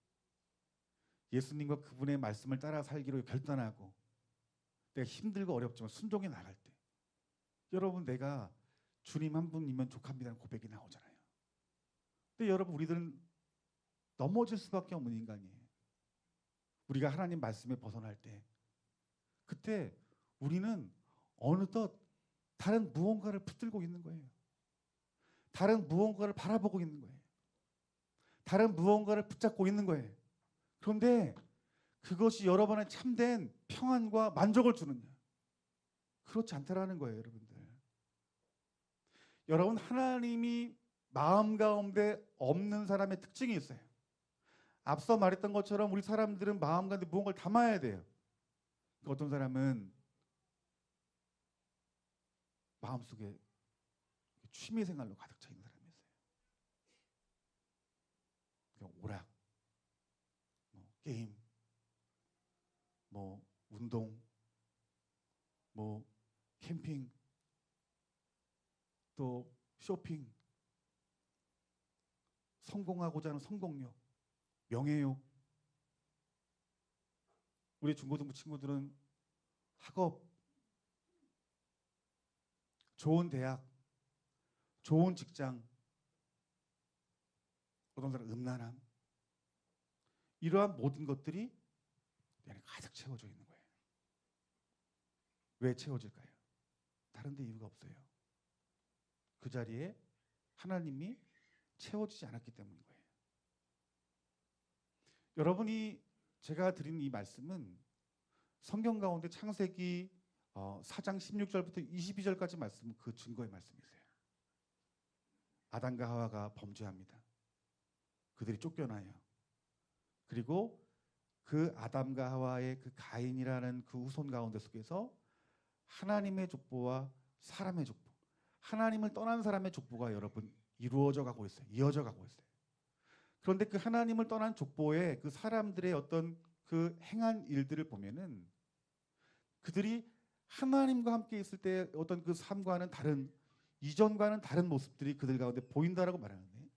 예수님과 그분의 말씀을 따라 살기로 결단하고 내가 힘들고 어렵지만 순종해 나갈 때, 여러분, 내가 주님 한 분이면 족합니다는 고백이 나오잖아요. 근데 여러분, 우리들은 넘어질 수밖에 없는 인간이에요. 우리가 하나님 말씀에 벗어날 때, 그때 우리는 어느덧 다른 무언가를 붙들고 있는 거예요. 다른 무언가를 바라보고 있는 거예요. 다른 무언가를 붙잡고 있는 거예요. 그런데 그것이 여러분의 참된 평안과 만족을 주느냐? 그렇지 않다라는 거예요, 여러분들. 여러분, 하나님이 마음 가운데 없는 사람의 특징이 있어요. 앞서 말했던 것처럼 우리 사람들은 마음 가운데 무언가를 담아야 돼요. 어떤 사람은 마음속에 취미 생활로 가득 차 있는 사람이 있어요. 오락, 게임, 운동, 캠핑, 또 쇼핑, 성공하고자 하는 성공욕, 명예욕. 우리 중고등부 친구들은 학업, 좋은 대학, 좋은 직장, 어떤 사람 음란함, 이러한 모든 것들이 내 안에 가득 채워져 있는 거예요. 왜 채워질까요? 다른 데 이유가 없어요. 그 자리에 하나님이 채워지지 않았기 때문인 거예요. 여러분이 제가 드린 이 말씀은 성경 가운데 창세기 4장 16절부터 22절까지 말씀은 그 증거의 말씀이세요. 아담과 하와가 범죄합니다. 그들이 쫓겨나요. 그리고 그 아담과 하와의 그 가인이라는 그 후손 가운데 속에서 하나님의 족보와 사람의 족보, 하나님을 떠난 사람의 족보가 여러분 이루어져 가고 있어요. 이어져 가고 있어요. 그런데 그 하나님을 떠난 족보의 그 사람들의 어떤 그 행한 일들을 보면은 그들이 하나님과 함께 있을 때 어떤 그 삶과는 다른, 이전과는 다른 모습들이 그들 가운데 보인다라고 말하는데,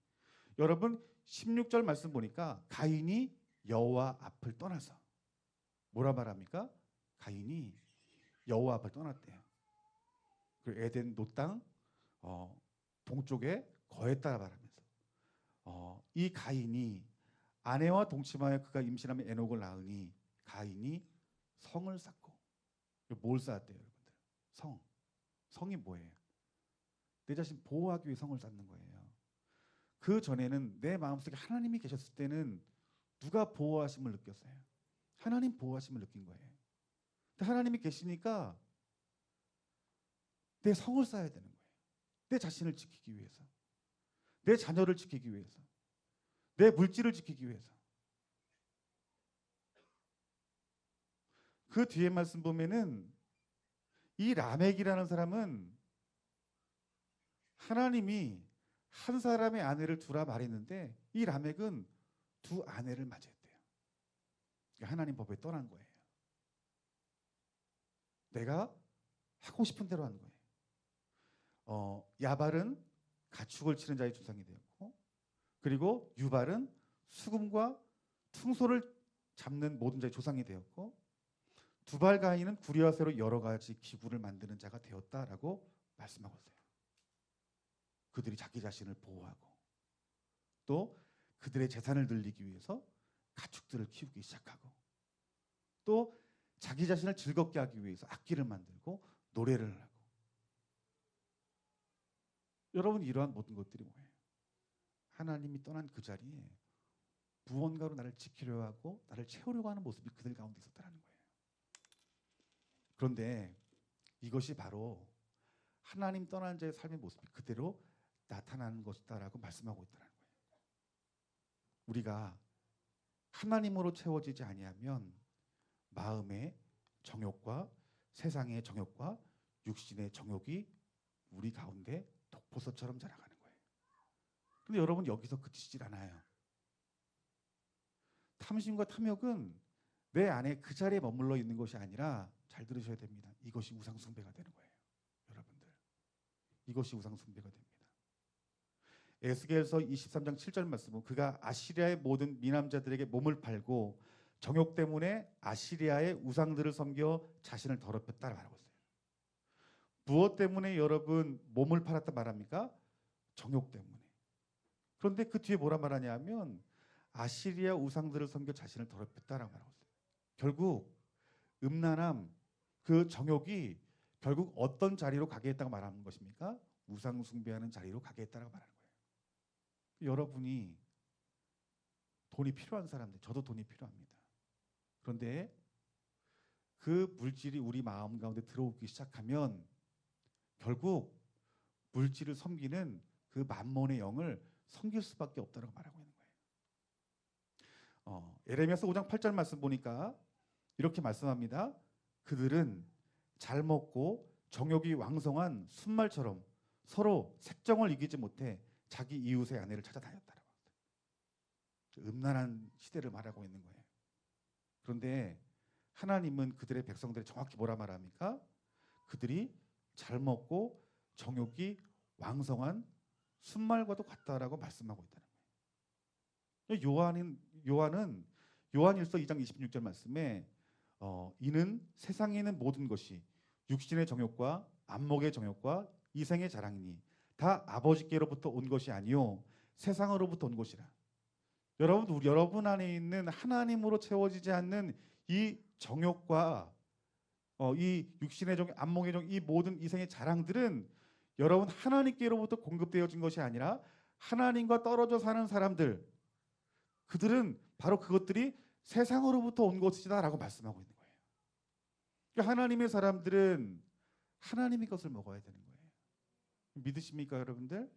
여러분 16절 말씀 보니까 가인이 여호와 앞을 떠나서 뭐라 말합니까? 가인이 여호와 앞을 떠났대요. 그 에덴 노땅 동쪽에 거했다라 말하면서 이 가인이 아내와 동침하여 그가 임신하며 에녹을 낳으니 가인이 성을 쌓고, 뭘 쌓았대요, 여러분들? 성이 뭐예요? 내 자신 보호하기 위해 성을 쌓는 거예요. 그 전에는 내 마음속에 하나님이 계셨을 때는 누가 보호하심을 느꼈어요? 하나님 보호하심을 느낀 거예요. 근데 하나님이 계시니까 내 성을 쌓아야 되는 거예요. 내 자신을 지키기 위해서, 내 자녀를 지키기 위해서, 내 물질을 지키기 위해서. 그 뒤에 말씀 보면은 이 라멕이라는 사람은 하나님이 한 사람의 아내를 두라 말했는데 이 라멕은 두 아내를 맞이했대요. 하나님 법에 떠난 거예요. 내가 하고 싶은 대로 하는 거예요. 야발은 가축을 치는 자의 조상이 되었고, 그리고 유발은 수금과 퉁소를 잡는 모든 자의 조상이 되었고, 두발 가인은 구리와 쇠로 여러 가지 기구를 만드는 자가 되었다라고 말씀하고 있어요. 그들이 자기 자신을 보호하고 또 그들의 재산을 늘리기 위해서 가축들을 키우기 시작하고, 또 자기 자신을 즐겁게 하기 위해서 악기를 만들고 노래를 하고. 여러분, 이러한 모든 것들이 뭐예요? 하나님이 떠난 그 자리에 무언가로 나를 지키려 하고 나를 채우려고 하는 모습이 그들 가운데 있었다는 거예요. 그런데 이것이 바로 하나님 떠난 자의 삶의 모습이 그대로 나타나는 것이다라고 말씀하고 있다는 거예요. 우리가 하나님으로 채워지지 아니하면 마음의 정욕과 세상의 정욕과 육신의 정욕이 우리 가운데 독보서처럼 자라가는 거예요. 근데 여러분, 여기서 그치질 않아요. 탐심과 탐욕은 내 안에 그 자리에 머물러 있는 것이 아니라, 잘 들으셔야 됩니다. 이것이 우상 숭배가 되는 거예요. 여러분들, 이것이 우상 숭배가 됩니다. 에스겔서 23장 7절 말씀은 그가 아시리아의 모든 미남자들에게 몸을 팔고 정욕 때문에 아시리아의 우상들을 섬겨 자신을 더럽혔다라고 말하고 있어요. 무엇 때문에 여러분 몸을 팔았다 말합니까? 정욕 때문에. 그런데 그 뒤에 뭐라 말하냐면 아시리아 우상들을 섬겨 자신을 더럽혔다라고 말하고 있어요. 결국 음란함, 그 정욕이 결국 어떤 자리로 가게 했다고 말하는 것입니까? 우상 숭배하는 자리로 가게 했다고 말하는 거예요. 여러분이 돈이 필요한 사람들, 저도 돈이 필요합니다. 그런데 그 물질이 우리 마음 가운데 들어오기 시작하면 결국 물질을 섬기는 그 만몬의 영을 섬길 수밖에 없다고 말하고 있는 거예요. 예레미야서 5장 8절 말씀 보니까 이렇게 말씀합니다. 그들은 잘 먹고 정욕이 왕성한 순말처럼 서로 색정을 이기지 못해 자기 이웃의 아내를 찾아다녔다라고 합니다. 음란한 시대를 말하고 있는 거예요. 그런데 하나님은 그들의 백성들이 정확히 뭐라 말합니까? 그들이 잘 먹고 정욕이 왕성한 순말과도 같다라고 말씀하고 있다는 거예요. 요한은 요한일서 2장 26절 말씀에 이는 세상에 있는 모든 것이 육신의 정욕과 안목의 정욕과 이 생의 자랑이니 다 아버지께로부터 온 것이 아니요 세상으로부터 온 것이라. 여러분, 여러분 안에 있는 하나님으로 채워지지 않는 이 정욕과 이 육신의 정, 안목의 정, 이 모든 이생의 자랑들은 여러분 하나님께로부터 공급되어진 것이 아니라 하나님과 떨어져 사는 사람들, 그들은 바로 그것들이 세상으로부터 온 것이다라고 말씀하고 있는 거예요. 그러니까 하나님의 사람들은 하나님의 것을 먹어야 되는 거예요. 믿으십니까, 여러분들?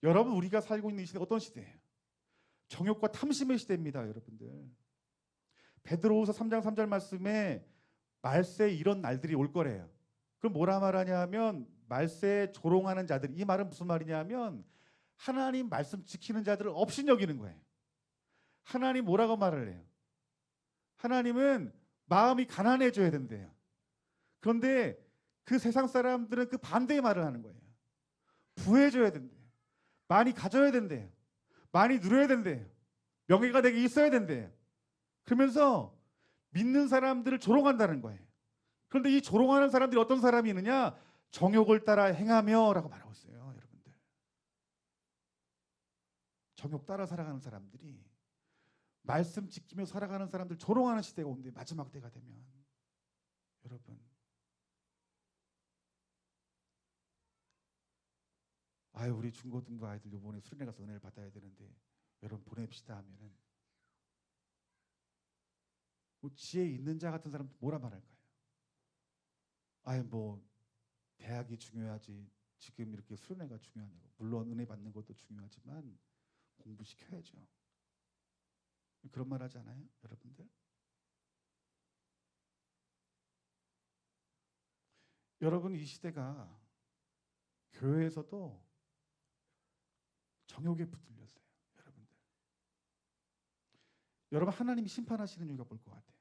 여러분, 우리가 살고 있는 이 시대 어떤 시대예요? 정욕과 탐심의 시대입니다, 여러분들. 베드로후서 3장 3절 말씀에 말세에 이런 날들이 올 거래요. 그럼 뭐라 말하냐면 말세에 조롱하는 자들, 이 말은 무슨 말이냐면 하나님 말씀 지키는 자들을 업신여기는 거예요. 하나님 뭐라고 말을 해요? 하나님은 마음이 가난해져야 된대요. 그런데 그 세상 사람들은 그 반대의 말을 하는 거예요. 부해져야 된대요. 많이 가져야 된대요. 많이 누려야 된대요. 명예가 내게 있어야 된대요. 그러면서 믿는 사람들을 조롱한다는 거예요. 그런데 이 조롱하는 사람들이 어떤 사람이 있느냐? 정욕을 따라 행하며 라고 말하고 있어요, 여러분들. 정욕 따라 살아가는 사람들이, 말씀 지키며 살아가는 사람들 조롱하는 시대가 온대. 마지막 때가 되면 여러분, 아유 우리 중고등부 아이들 이번에 수련회 가서 은혜를 받아야 되는데 여러분 보냅시다 하면은 뭐 지혜 있는 자 같은 사람 뭐라 말할까요? 아유 뭐 대학이 중요하지 지금 이렇게 수련회가 중요하냐고. 물론 은혜 받는 것도 중요하지만 공부시켜야죠. 그런 말 하지 않아요, 여러분들? 여러분, 이 시대가 교회에서도 정욕에 붙들렸어요, 여러분들. 여러분, 하나님이 심판하시는 이유가 뭘 것 같아요?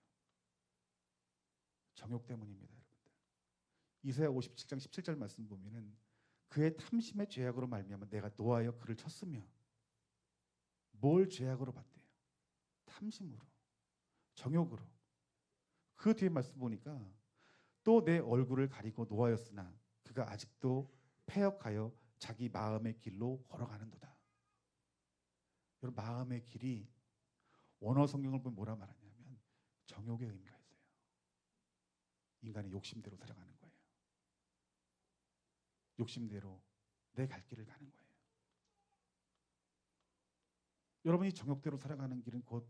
정욕 때문입니다, 여러분들. 이사야 57장 17절 말씀 보면은 그의 탐심의 죄악으로 말미암아 내가 노하여 그를 쳤으며. 뭘 죄악으로 봤대요? 탐심으로, 정욕으로. 그 뒤에 말씀 보니까 또 내 얼굴을 가리고 노하였으나 그가 아직도 패역하여 자기 마음의 길로 걸어가는도다. 여러분, 마음의 길이 원어 성경을 보면 뭐라 말하냐면 정욕의 의미가 있어요. 인간의 욕심대로 살아가는 거예요. 욕심대로 내 갈 길을 가는 거예요. 여러분이 정욕대로 살아가는 길은 곧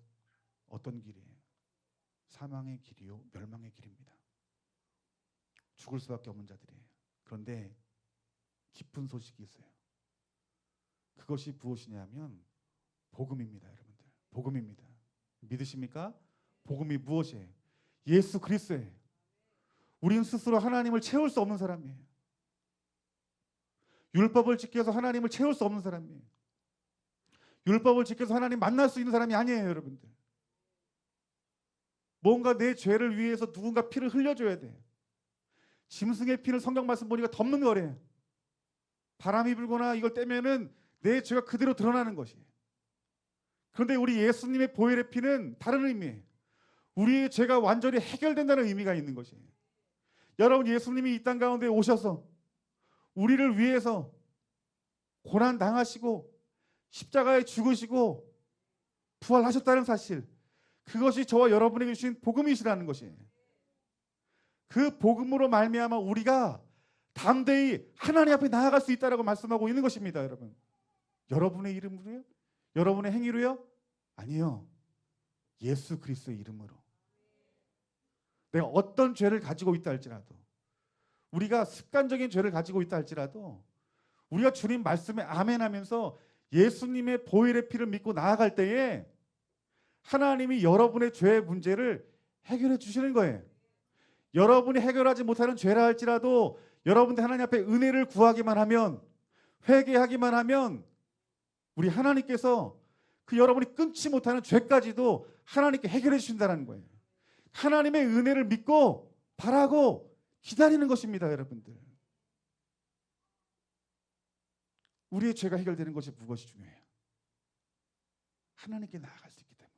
어떤 길이에요? 사망의 길이요 멸망의 길입니다. 죽을 수밖에 없는 자들이에요. 그런데 기쁜 소식이 있어요. 그것이 무엇이냐면 복음입니다, 여러분들. 복음입니다. 믿으십니까? 복음이 무엇이에요? 예수 그리스도예요. 우리는 스스로 하나님을 채울 수 없는 사람이에요. 율법을 지켜서 하나님을 채울 수 없는 사람이에요. 율법을 지켜서 하나님 만날 수 있는 사람이 아니에요, 여러분들. 뭔가 내 죄를 위해서 누군가 피를 흘려줘야 돼요. 짐승의 피를 성경 말씀 보니까 덮는 거래요. 바람이 불거나 이걸 떼면은 내 죄가 그대로 드러나는 것이에요. 그런데 우리 예수님의 보혈의 피는 다른 의미예요. 우리의 죄가 완전히 해결된다는 의미가 있는 것이에요. 여러분, 예수님이 이 땅 가운데 오셔서 우리를 위해서 고난 당하시고 십자가에 죽으시고 부활하셨다는 사실, 그것이 저와 여러분에게 주신 복음이시라는 것이에요. 그 복음으로 말미암아 우리가 담대히 하나님 앞에 나아갈 수 있다라고 말씀하고 있는 것입니다, 여러분. 여러분의 이름으로요? 여러분의 행위로요? 아니요. 예수 그리스도의 이름으로. 내가 어떤 죄를 가지고 있다 할지라도, 우리가 습관적인 죄를 가지고 있다 할지라도 우리가 주님 말씀에 아멘 하면서 예수님의 보혈의 피를 믿고 나아갈 때에 하나님이 여러분의 죄의 문제를 해결해 주시는 거예요. 여러분이 해결하지 못하는 죄라 할지라도 여러분들 하나님 앞에 은혜를 구하기만 하면, 회개하기만 하면 우리 하나님께서 그 여러분이 끊지 못하는 죄까지도 하나님께 해결해 주신다는 거예요. 하나님의 은혜를 믿고 바라고 기다리는 것입니다, 여러분들. 우리의 죄가 해결되는 것이 무엇이 중요해요? 하나님께 나아갈 수 있기 때문에.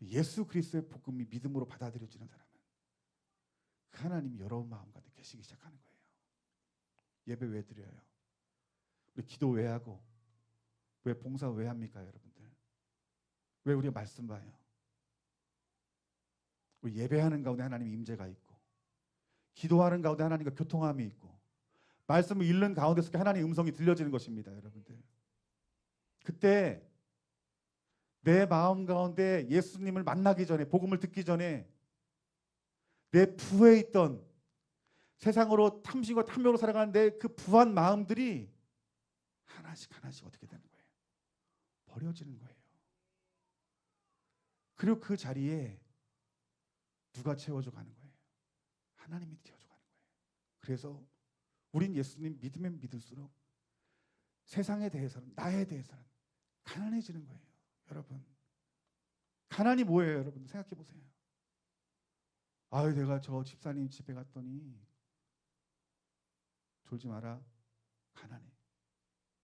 예수 그리스도의 복음이 믿음으로 받아들여지는 사람은 그 하나님이 여러분 마음 가운데 계시기 시작하는 거예요. 예배 왜 드려요? 우리 기도 왜 하고 왜 봉사 왜 합니까, 여러분들? 왜 우리가 말씀 봐요? 우리 예배하는 가운데 하나님 임재가 있고, 기도하는 가운데 하나님과 교통함이 있고, 말씀을 읽는 가운데서 하나님의 음성이 들려지는 것입니다, 여러분들. 그때 내 마음 가운데 예수님을 만나기 전에, 복음을 듣기 전에 내 부에 있던 세상으로 탐심과 탐욕으로 살아가는데 그 부한 마음들이 하나씩 어떻게 되는 거예요? 버려지는 거예요. 그리고 그 자리에 누가 채워줘 가는 거예요? 하나님이 채워줘 가는 거예요. 그래서 우린 예수님 믿으면 믿을수록 세상에 대해서는, 나에 대해서는 가난해지는 거예요. 여러분, 가난이 뭐예요? 여러분 생각해 보세요. 아유, 내가 저 집사님 집에 갔더니 졸지 마라, 가난해.